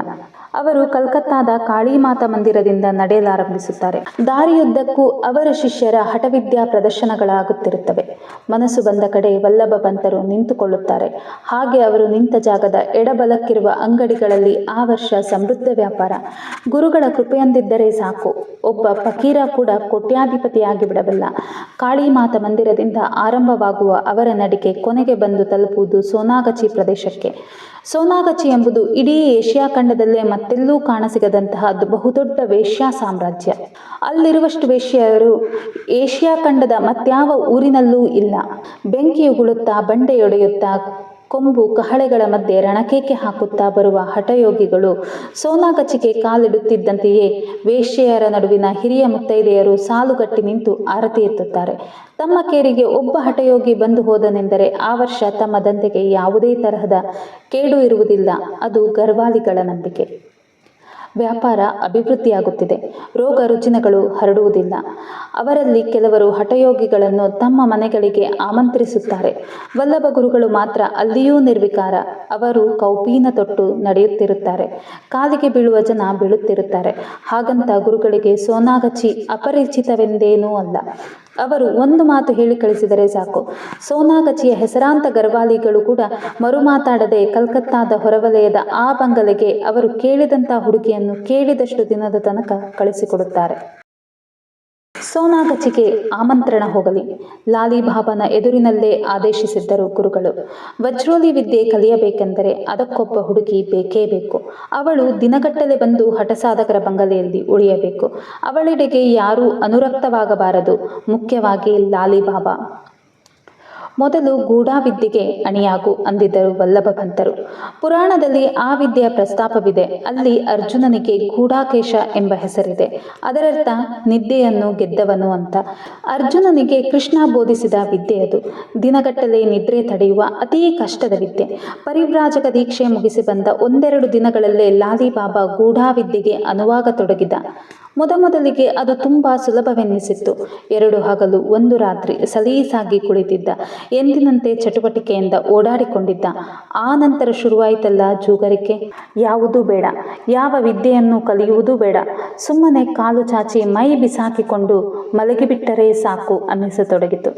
Speaker 1: ಅವರು ಕಲ್ಕತ್ತಾದ ಕಾಳಿಮಾತಾ ಮಂದಿರದಿಂದ ನಡೆಯಲಾರಂಭಿಸುತ್ತಾರೆ. ದಾರಿಯುದ್ದಕ್ಕೂ ಅವರ ಶಿಷ್ಯರ ಹಠವಿದ್ಯಾ ಪ್ರದರ್ಶನಗಳಾಗುತ್ತಿರುತ್ತವೆ. ಮನಸ್ಸು ಬಂದ ಕಡೆ ವಲ್ಲಭ ಪಂತರು ನಿಂತುಕೊಳ್ಳುತ್ತಾರೆ. ಹಾಗೆ ಅವರು ನಿಂತ ಜಾಗದ ಎಡಬಲಕ್ಕಿರುವ ಅಂಗಡಿಗಳಲ್ಲಿ ಆ ವರ್ಷ ಸಮೃದ್ಧ ವ್ಯಾಪಾರ. ಗುರುಗಳ ಕೃಪೆಯೊಂದಿದ್ದರೆ ಸಾಕು, ಒಬ್ಬ ಫಕೀರ ಕೂಡ ಕೋಟ್ಯಾಧಿಪತಿಯಾಗಿ ಬಿಡಬಲ್ಲ. ಕಾಳಿಮಾತಾ ಮಂದಿರದಿಂದ ಆರಂಭವಾಗುವ ಅವರ ನಡಿಗೆ ಕೊನೆಗೆ ಬಂದು ತಲುಪುವುದು ಸೋನಾಗಚಿ ಪ್ರದೇಶಕ್ಕೆ. ಸೋನಾಗಚಿ ಎಂಬುದು ಇಡೀ ಏಷ್ಯಾ ಖಂಡದಲ್ಲೇ ಮತ್ತೆಲ್ಲೂ ಕಾಣಸಿಗದಂತಹ ಬಹುದೊಡ್ಡ ವೇಶ್ಯಾ ಸಾಮ್ರಾಜ್ಯ. ಅಲ್ಲಿರುವಷ್ಟು ವೇಶ್ಯರು ಏಷ್ಯಾ ಖಂಡದ ಮತ್ಯಾವ ಊರಿನಲ್ಲೂ ಇಲ್ಲ. ಬೆಂಕಿಯುಗುಳುತ್ತಾ, ಬಂಡೆಯೊಡೆಯುತ್ತಾ, ಕೊಂಬು ಕಹಳೆಗಳ ಮಧ್ಯೆ ರಣಕೇಕೆ ಹಾಕುತ್ತಾ ಬರುವ ಹಠಯೋಗಿಗಳು ಸೋನಾಗಚಿಗೆ ಕಾಲಿಡುತ್ತಿದ್ದಂತೆಯೇ ವೇಶ್ಯೆಯರ ನಡುವಿನ ಹಿರಿಯ ಮುತ್ತೈದೆಯರು ಸಾಲುಗಟ್ಟಿ ನಿಂತು ಆರತಿ ಎತ್ತುತ್ತಾರೆ. ತಮ್ಮ ಕೇರಿಗೆ ಒಬ್ಬ ಹಠಯೋಗಿ ಬಂದು ಹೋದನೆಂದರೆ ಆ ವರ್ಷ ತಮ್ಮ ದಂಧೆಗೆ ಯಾವುದೇ ತರಹದ ಕೇಡು ಇರುವುದಿಲ್ಲ. ಅದು ಗರ್ವಾಲಿಗಳ ನಂಬಿಕೆ. ವ್ಯಾಪಾರ ಅಭಿವೃದ್ಧಿಯಾಗುತ್ತಿದೆ. ರೋಗ ರುಜಿನಗಳು ಹರಡುವುದಿಲ್ಲ. ಅವರಲ್ಲಿ ಕೆಲವರು ಹಠಯೋಗಿಗಳನ್ನು ತಮ್ಮ ಮನೆಗಳಿಗೆ ಆಮಂತ್ರಿಸುತ್ತಾರೆ. ವಲ್ಲಭ ಗುರುಗಳು ಮಾತ್ರ ಅಲ್ಲಿಯೂ ನಿರ್ವಿಕಾರ. ಅವರು ಕೌಪೀನ ತೊಟ್ಟು ನಡೆಯುತ್ತಿರುತ್ತಾರೆ. ಕಾಲಿಗೆ ಬೀಳುವ ಜನ ಬೀಳುತ್ತಿರುತ್ತಾರೆ. ಹಾಗಂತ ಗುರುಗಳಿಗೆ ಸೋನಾಗಚಿ ಅಪರಿಚಿತವೆಂದೇನೂ ಅಲ್ಲ. ಅವರು ಒಂದು ಮಾತು ಹೇಳಿ ಕಳಿಸಿದರೆ ಸಾಕು. ಸೋನಾಗಚಿಯ ಹೆಸರಾಂತ ಗರ್ವಾಲಿಗಳು ಕೂಡ ಮರುಮಾತಾಡದೆ ಕಲ್ಕತ್ತಾದ ಹೊರವಲಯದ ಆ ಬಂಗಲೆಗೆ ಅವರು ಕೇಳಿದಂಥ ಹುಡುಗಿಯನ್ನು ಕೇಳಿದಷ್ಟು ದಿನದ ತನಕ ಕಳಿಸಿಕೊಡುತ್ತಾರೆ. ಸೋನಾಗಚಿಗೆ ಆಮಂತ್ರಣ ಹೋಗಲಿ. ಲಾಲಿಬಾಬನ ಎದುರಿನಲ್ಲೇ ಆದೇಶಿಸಿದ್ದರು ಗುರುಗಳು. ವಜ್ರೋಲಿ ವಿದ್ಯೆ ಕಲಿಯಬೇಕೆಂದರೆ ಅದಕ್ಕೊಬ್ಬ ಹುಡುಗಿ ಬೇಕೇ ಬೇಕು. ಅವಳು ದಿನಗಟ್ಟಲೆ ಬಂದು ಹಠಸಾಧಕರ ಬಂಗಲೆಯಲ್ಲಿ ಉಳಿಯಬೇಕು. ಅವಳೆಡೆಗೆ ಯಾರೂ ಅನುರಕ್ತವಾಗಬಾರದು. ಮುಖ್ಯವಾಗಿ ಲಾಲಿಬಾಬಾ. ಮೊದಲು ಗೂಢಾವಿದ್ಯೆಗೆ ಅಣಿಯಾಗು ಅಂದಿದ್ದರು ವಲ್ಲಭ ಪಂತರು. ಪುರಾಣದಲ್ಲಿ ಆ ವಿದ್ಯೆಯ ಪ್ರಸ್ತಾಪವಿದೆ. ಅಲ್ಲಿ ಅರ್ಜುನನಿಗೆ ಗೂಢಾಕೇಶ ಎಂಬ ಹೆಸರಿದೆ. ಅದರರ್ಥ ನಿದ್ದೆಯನ್ನು ಗೆದ್ದವನು ಅಂತ. ಅರ್ಜುನನಿಗೆ ಕೃಷ್ಣ ಬೋಧಿಸಿದ ವಿದ್ಯೆಯದು. ದಿನಗಟ್ಟಲೆ ನಿದ್ರೆ ತಡೆಯುವ ಅತೀ ಕಷ್ಟದ ವಿದ್ಯೆ. ಪರಿವ್ರಾಜಕ ದೀಕ್ಷೆ ಮುಗಿಸಿ ಬಂದ ಒಂದೆರಡು ದಿನಗಳಲ್ಲೇ ಲಾಲಿಬಾಬಾ ಗೂಢಾವಿದ್ಯೆಗೆ ಅನುವಾಗತೊಡಗಿದ. ಮೊದಲಿಗೆ ಅದು ತುಂಬ ಸುಲಭವೆನ್ನಿಸಿತ್ತು. 2 ಹಗಲು 1 ರಾತ್ರಿ ಸಲೀಸಾಗಿ ಕುಳಿತಿದ್ದ. ಎಂದಿನಂತೆ ಚಟುವಟಿಕೆಯಿಂದ ಓಡಾಡಿಕೊಂಡಿದ್ದ. ಆ ನಂತರ ಶುರುವಾಯಿತಲ್ಲ ಜೂಗರಿಕೆ. ಯಾವುದೂ ಬೇಡ, ಯಾವ ವಿದ್ಯೆಯನ್ನು ಕಲಿಯುವುದೂ ಬೇಡ. ಸುಮ್ಮನೆ ಕಾಲು ಚಾಚಿ ಮೈ ಬಿಸಾಕಿಕೊಂಡು ಮಲಗಿಬಿಟ್ಟರೆ ಸಾಕು ಅನ್ನಿಸತೊಡಗಿತು.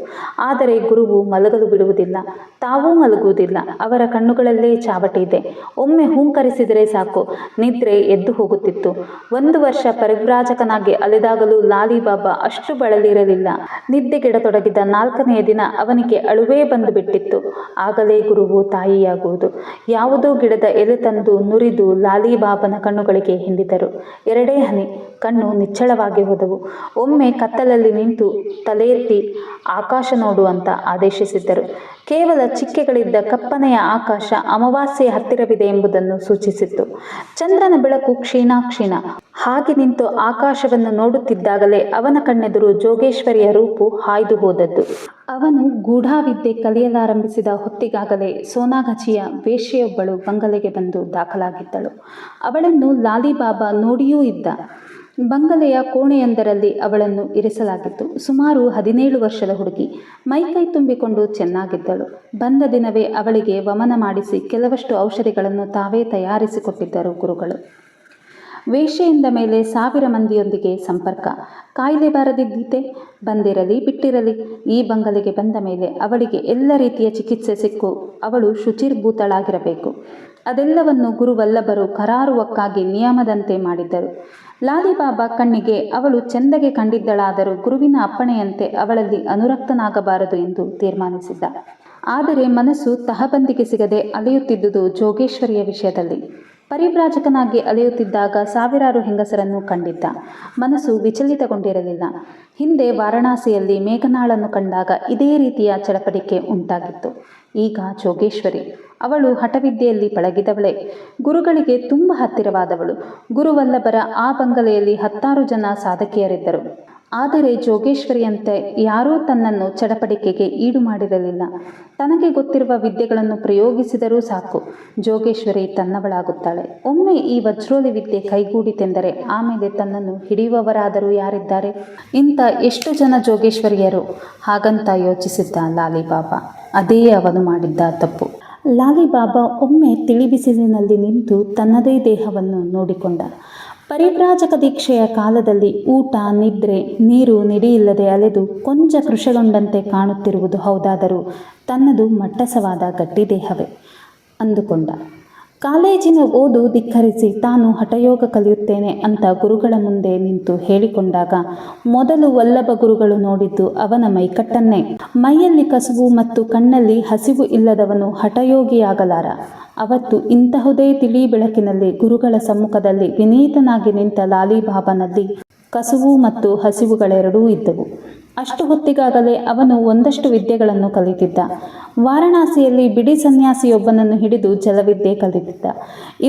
Speaker 1: ಆದರೆ ಗುರುವು ಮಲಗಲು ಬಿಡುವುದಿಲ್ಲ. ತಾವೂ ಮಲಗುವುದಿಲ್ಲ. ಅವರ ಕಣ್ಣುಗಳಲ್ಲೇ ಚಾವಟಿ ಇದೆ. ಒಮ್ಮೆ ಹೂಂಕರಿಸಿದರೆ ಸಾಕು, ನಿದ್ರೆ ಎದ್ದು ಹೋಗುತ್ತಿತ್ತು. 1 ವರ್ಷ ಪರಿವ್ರಾಜಕ ಪರಿವ್ರಾಜಕನಾಗಿ ಅಲೆದಾಗಲೂ ಲಾಲಿಬಾಬಾ ಅಷ್ಟು ಬಳಲಿರಲಿಲ್ಲ. ನಿದ್ದೆಗೆಡತೊಡಗಿದ 4ನೆಯ ದಿನ ಅವನಿಗೆ ಅಳುವೇ ಬಂದು ಬಿಟ್ಟಿತ್ತು. ಆಗಲೇ ಗುರುವು ತಾಯಿಯಾಗುವುದು. ಯಾವುದೋ ಗಿಡದ ಎಲೆ ತಂದು ನುರಿದು ಲಾಲಿಬಾಬನ ಕಣ್ಣುಗಳಿಗೆ ಹಿಂಡಿದರು. 2 ಹನಿ ಕಣ್ಣು ನಿಚ್ಚಳವಾಗಿ ಹೋದವು. ಒಮ್ಮೆ ಕತ್ತಲಲ್ಲಿ ನಿಂತು ತಲೆ ಎತ್ತಿ ಆಕಾಶ ನೋಡು ಅಂತ ಆದೇಶಿಸಿದ್ದರು. ಕೇವಲ ಚಿಕ್ಕೆಗಳಿದ್ದ ಕಪ್ಪನೆಯ ಆಕಾಶ ಅಮಾವಾಸ್ಯೆ ಹತ್ತಿರವಿದೆ ಎಂಬುದನ್ನು ಸೂಚಿಸಿತ್ತು. ಚಂದ್ರನ ಬೆಳಕು ಕ್ಷೀಣ. ಹಾಗೆ ನಿಂತು ಆಕಾಶವನ್ನು ನೋಡುತ್ತಿದ್ದಾಗಲೇ ಅವನ ಕಣ್ಣೆದುರು ಜೋಗೇಶ್ವರಿಯ ರೂಪು ಹಾಯ್ದು ಹೋದದ್ದು. ಅವನು ಗೂಢಾವಿದ್ಯೆ ಕಲಿಯಲಾರಂಭಿಸಿದ ಹೊತ್ತಿಗಾಗಲೇ ಸೋನಾಘಚಿಯ ವೇಶ್ಯೆಯೊಬ್ಬಳು ಬಂಗಲೆಗೆ ಬಂದು ದಾಖಲಾಗಿದ್ದಳು. ಅವಳನ್ನು ಲಾಲಿಬಾಬಾ ನೋಡಿಯೂ ಇದ್ದ. ಬಂಗಲೆಯ ಕೋಣೆಯೊಂದರಲ್ಲಿ ಅವಳನ್ನು ಇರಿಸಲಾಗಿತ್ತು. ಸುಮಾರು 17 ವರ್ಷದ ಹುಡುಗಿ. ಮೈಕೈ ತುಂಬಿಕೊಂಡು ಚೆನ್ನಾಗಿದ್ದಳು. ಬಂದ ದಿನವೇ ಅವಳಿಗೆ ವಮನ ಮಾಡಿಸಿ ಕೆಲವಷ್ಟು ಔಷಧಿಗಳನ್ನು ತಾವೇ ತಯಾರಿಸಿಕೊಟ್ಟಿದ್ದರು ಗುರುಗಳು. ವೇಶ್ಯೆಯಿಂದ ಮೇಲೆ 1000 ಮಂದಿಯೊಂದಿಗೆ ಸಂಪರ್ಕ. ಕಾಯಿಲೆ ಬಾರದಿದ್ದೀತೆ? ಬಂದಿರಲಿ ಬಿಟ್ಟಿರಲಿ, ಈ ಬಂಗಲೆಗೆ ಬಂದ ಮೇಲೆ ಅವಳಿಗೆ ಎಲ್ಲ ರೀತಿಯ ಚಿಕಿತ್ಸೆ ಸಿಕ್ಕು ಅವಳು ಶುಚಿರ್ಭೂತಳಾಗಿರಬೇಕು. ಅದೆಲ್ಲವನ್ನು ಗುರುವಲ್ಲಭರು ಕರಾರುವಕ್ಕಾಗಿ ನಿಯಮದಂತೆ ಮಾಡಿದ್ದರು. ಲಾಲಿಬಾಬಾ ಕಣ್ಣಿಗೆ ಅವಳು ಚೆಂದಗೆ ಕಂಡಿದ್ದಳಾದರೂ ಗುರುವಿನ ಅಪ್ಪಣೆಯಂತೆ ಅವಳಲ್ಲಿ ಅನುರಕ್ತನಾಗಬಾರದು ಎಂದು ತೀರ್ಮಾನಿಸಿದ್ದ. ಆದರೆ ಮನಸ್ಸು ತಹಬಂದಿಗೆ ಸಿಗದೆ ಅಲೆಯುತ್ತಿದ್ದುದು ಜೋಗೇಶ್ವರಿಯ ವಿಷಯದಲ್ಲಿ. ಪರಿವ್ರಾಜಕನಾಗಿ ಅಲೆಯುತ್ತಿದ್ದಾಗ 1000 ಹೆಂಗಸರನ್ನು ಕಂಡಿದ್ದ. ಮನಸ್ಸು ವಿಚಲಿತಗೊಂಡಿರಲಿಲ್ಲ. ಹಿಂದೆ ವಾರಣಾಸಿಯಲ್ಲಿ ಮೇಘನಾಳನ್ನು ಕಂಡಾಗ ಇದೇ ರೀತಿಯ ಚಡಪಡಿಕೆ ಉಂಟಾಗಿತ್ತು. ಈಗ ಜೋಗೇಶ್ವರಿ. ಅವಳು ಹಠವಿದ್ಯೆಯಲ್ಲಿ ಪಳಗಿದವಳೆ. ಗುರುಗಳಿಗೆ ತುಂಬ ಹತ್ತಿರವಾದವಳು. ಗುರುವಲ್ಲಭರ ಆ ಬಂಗಲೆಯಲ್ಲಿ 10 ಜನ ಸಾಧಕಿಯರಿದ್ದರು. ಆದರೆ ಜೋಗೇಶ್ವರಿಯಂತೆ ಯಾರೂ ತನ್ನನ್ನು ಚಡಪಡಿಕೆಗೆ ಈಡು ಮಾಡಿರಲಿಲ್ಲ. ತನಗೆ ಗೊತ್ತಿರುವ ವಿದ್ಯೆಗಳನ್ನು ಪ್ರಯೋಗಿಸಿದರೂ ಸಾಕು, ಜೋಗೇಶ್ವರಿ ತನ್ನವಳಾಗುತ್ತಾಳೆ. ಒಮ್ಮೆ ಈ ವಜ್ರೋಲಿ ವಿದ್ಯೆ ಕೈಗೂಡಿತೆಂದರೆ ಆಮೇಲೆ ತನ್ನನ್ನು ಹಿಡಿಯುವವರಾದರೂ ಯಾರಿದ್ದಾರೆ? ಇಂಥ ಎಷ್ಟು ಜನ ಜೋಗೇಶ್ವರಿಯರು? ಹಾಗಂತ ಯೋಚಿಸಿದ್ದ ಲಾಲಿಬಾಬಾ. ಅದೇ ಅವನು ಮಾಡಿದ್ದ ತಪ್ಪು. ಲಾಲಿಬಾಬಾ ಒಮ್ಮೆ ತಿಳಿಬಿಸಿಲಿನಲ್ಲಿ ನಿಂತು ತನ್ನದೇ ದೇಹವನ್ನು ನೋಡಿಕೊಂಡ. ಪರಿವ್ರಾಜಕ ದೀಕ್ಷೆಯ ಕಾಲದಲ್ಲಿ ಊಟ, ನಿದ್ರೆ, ನೀರು ನಿಡಿಯಿಲ್ಲದೆ ಅಲೆದು ಕೊಂಚ ಕೃಶಗೊಂಡಂತೆ ಕಾಣುತ್ತಿರುವುದು ಹೌದಾದರೂ ತನ್ನದು ಮಟ್ಟಸವಾದ ಗಟ್ಟಿ ದೇಹವೇ ಅಂದುಕೊಂಡ. ಕಾಲೇಜಿನ ಓದು ಧಿಕ್ಕರಿಸಿ ತಾನು ಹಠಯೋಗ ಕಲಿಯುತ್ತೇನೆ ಅಂತ ಗುರುಗಳ ಮುಂದೆ ನಿಂತು ಹೇಳಿಕೊಂಡಾಗ ಮೊದಲು ವಲ್ಲಭ ಗುರುಗಳು ನೋಡಿದ್ದು ಅವನ ಮೈಕಟ್ಟನ್ನೇ. ಮೈಯಲ್ಲಿ ಕಸುವು ಮತ್ತು ಕಣ್ಣಲ್ಲಿ ಹಸಿವು ಇಲ್ಲದವನು ಹಠಯೋಗಿಯಾಗಲಾರ. ಅವತ್ತು ಇಂತಹುದೇ ತಿಳಿ ಬೆಳಕಿನಲ್ಲಿ ಗುರುಗಳ ಸಮ್ಮುಖದಲ್ಲಿ ವಿನೀತನಾಗಿ ನಿಂತ ಲಾಲಿಬಾಬನಲ್ಲಿ ಕಸುವು ಮತ್ತು ಹಸಿವುಗಳೆರಡೂ ಇದ್ದವು. ಅಷ್ಟು ಹೊತ್ತಿಗಾಗಲೇ ಅವನು ಒಂದಷ್ಟು ವಿದ್ಯೆಗಳನ್ನು ಕಲಿತಿದ್ದ. ವಾರಣಾಸಿಯಲ್ಲಿ ಬಿಡಿ ಸನ್ಯಾಸಿಯೊಬ್ಬನನ್ನು ಹಿಡಿದು ಜಲವಿದ್ಯೆ ಕಲಿತಿದ್ದ.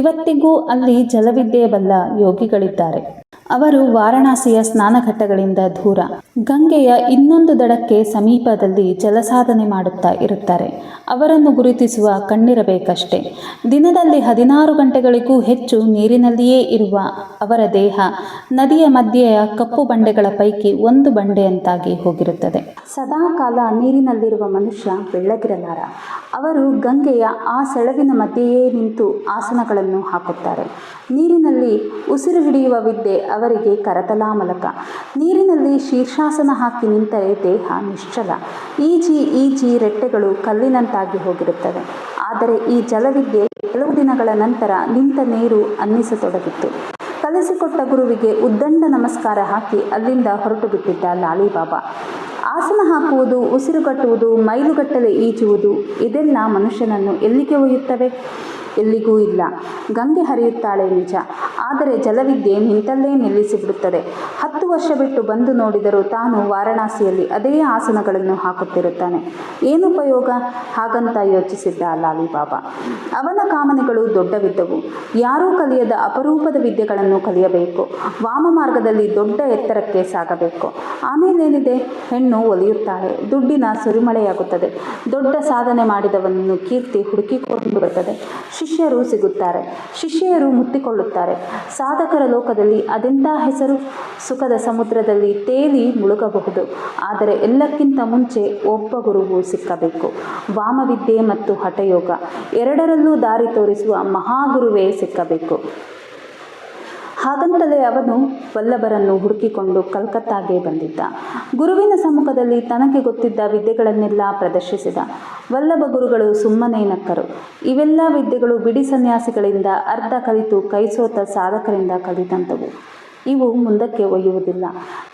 Speaker 1: ಇವತ್ತಿಗೂ ಅಲ್ಲಿ ಜಲವಿದ್ಯೆಯ ಬಲ್ಲ ಯೋಗಿಗಳಿದ್ದಾರೆ. ಅವರು ವಾರಣಾಸಿಯ ಸ್ನಾನಘಟ್ಟಗಳಿಂದ ದೂರ, ಗಂಗೆಯ ಇನ್ನೊಂದು ದಡಕ್ಕೆ ಸಮೀಪದಲ್ಲಿ ಜಲಸಾಧನೆ ಮಾಡುತ್ತಾ ಇರುತ್ತಾರೆ. ಅವರನ್ನು ಗುರುತಿಸುವ ಕಣ್ಣಿರಬೇಕಷ್ಟೇ. ದಿನದಲ್ಲಿ 16 ಗಂಟೆಗಳಿಗೂ ಹೆಚ್ಚು ನೀರಿನಲ್ಲಿಯೇ ಇರುವ ಅವರ ದೇಹ ನದಿಯ ಮಧ್ಯೆಯ ಕಪ್ಪು ಬಂಡೆಗಳ ಪೈಕಿ ಒಂದು ಬಂಡೆಯಂತಾಗಿ ಹೋಗಿರುತ್ತದೆ. ಸದಾಕಾಲ ನೀರಿನಲ್ಲಿರುವ ಮನುಷ್ಯ ಬೆಳ್ಳಗಿರಲಾರ. ಅವರು ಗಂಗೆಯ ಆ ಸೆಳವಿನ ಮಧ್ಯೆಯೇ ನಿಂತು ಆಸನಗಳನ್ನು ಹಾಕುತ್ತಾರೆ. ನೀರಿನಲ್ಲಿ ಉಸಿರು ಹಿಡಿಯುವ ವಿದ್ಯೆ ಅವರಿಗೆ ಕರತಲಾಮಲಕ. ನೀರಿನಲ್ಲಿ ಶೀರ್ಷಾಸನ ಹಾಕಿ ನಿಂತರೆ ದೇಹ ನಿಶ್ಚಲ. ಈಜಿ ರೆಟ್ಟೆಗಳು ಕಲ್ಲಿನಂತಾಗಿ ಹೋಗಿರುತ್ತವೆ. ಆದರೆ ಈ ಜಲವಿದ್ಯೆ ಕೆಲವು ದಿನಗಳ ನಂತರ ನಿಂತ ನೀರು ಅನ್ನಿಸತೊಡಗಿತ್ತು. ಕಲಿಸಿಕೊಟ್ಟ ಗುರುವಿಗೆ ಉದ್ದಂಡ ನಮಸ್ಕಾರ ಹಾಕಿ ಅಲ್ಲಿಂದ ಹೊರಟು ಬಿಟ್ಟಿದ್ದ ಲಾಲಿಬಾಬಾ. ಆಸನ ಹಾಕುವುದು, ಉಸಿರುಗಟ್ಟುವುದು, ಮೈಲುಗಟ್ಟಲೆ ಈಜುವುದು ಇದೆಲ್ಲ ಮನುಷ್ಯನನ್ನು ಎಲ್ಲಿಗೆ ಒಯ್ಯುತ್ತವೆ? ಎಲ್ಲಿಗೂ ಇಲ್ಲ. ಗಂಗೆ ಹರಿಯುತ್ತಾಳೆ ನಿಜ, ಆದರೆ ಜಲವಿದ್ಯೆ ನಿಂತಲ್ಲೇ ನಿಲ್ಲಿಸಿಬಿಡುತ್ತದೆ. 10 ವರ್ಷ ಬಿಟ್ಟು ಬಂದು ನೋಡಿದರೂ ತಾನು ವಾರಣಾಸಿಯಲ್ಲಿ ಅದೇ ಆಸನಗಳನ್ನು ಹಾಕುತ್ತಿರುತ್ತಾನೆ. ಏನುಪಯೋಗ? ಹಾಗಂತ ಯೋಚಿಸಿದ್ದ ಲಾಲಿಬಾಬಾ. ಅವನ ಕಾಮನೆಗಳು ದೊಡ್ಡವಿದ್ದವು. ಯಾರೂ ಕಲಿಯದ ಅಪರೂಪದ ವಿದ್ಯೆಗಳನ್ನು ಕಲಿಯಬೇಕು. ವಾಮ ಮಾರ್ಗದಲ್ಲಿ ದೊಡ್ಡ ಎತ್ತರಕ್ಕೆ ಸಾಗಬೇಕು. ಆಮೇಲೇನಿದೆ? ಹೆಣ್ಣು ಒಲಿಯುತ್ತಾಳೆ, ದುಡ್ಡಿನ ಸುರಿಮಳೆಯಾಗುತ್ತದೆ. ದೊಡ್ಡ ಸಾಧನೆ ಮಾಡಿದವನನ್ನು ಕೀರ್ತಿ ಹುಡುಕಿಕೊಂಡು ಬರುತ್ತದೆ. ಶಿಷ್ಯರು ಸಿಗುತ್ತಾರೆ, ಶಿಷ್ಯರು ಮುತ್ತಿಕೊಳ್ಳುತ್ತಾರೆ. ಸಾಧಕರ ಲೋಕದಲ್ಲಿ ಅದೆಂಥ ಹೆಸರು! ಸುಖದ ಸಮುದ್ರದಲ್ಲಿ ತೇಲಿ ಮುಳುಗಬಹುದು. ಆದರೆ ಎಲ್ಲಕ್ಕಿಂತ ಮುಂಚೆ ಒಬ್ಬ ಗುರುವು ಸಿಕ್ಕಬೇಕು. ವಾಮವಿದ್ಯೆ ಮತ್ತು ಹಠಯೋಗ ಎರಡರಲ್ಲೂ ದಾರಿ ತೋರಿಸುವ ಮಹಾಗುರುವೇ ಸಿಕ್ಕಬೇಕು. ಹಾಗಂತಲೇ ಅವನು ವಲ್ಲಭರನ್ನು ಹುಡುಕಿಕೊಂಡು ಕಲ್ಕತ್ತಾಗೆ ಬಂದಿದ್ದ. ಗುರುವಿನ ಸಮ್ಮುಖದಲ್ಲಿ ತನಗೆ ಗೊತ್ತಿದ್ದ ವಿದ್ಯೆಗಳನ್ನೆಲ್ಲ ಪ್ರದರ್ಶಿಸಿದ. ವಲ್ಲಭ ಗುರುಗಳು ಸುಮ್ಮನೆ ನಕ್ಕರು. ಇವೆಲ್ಲ ವಿದ್ಯೆಗಳು ಬಿಡಿ ಸನ್ಯಾಸಿಗಳಿಂದ ಅರ್ಧ ಕಲಿತು ಕೈಸೋತ ಸಾಧಕರಿಂದ ಕಲಿತಂಥವು. ಇವು ಮುಂದಕ್ಕೆ ಒಯ್ಯುವುದಿಲ್ಲ.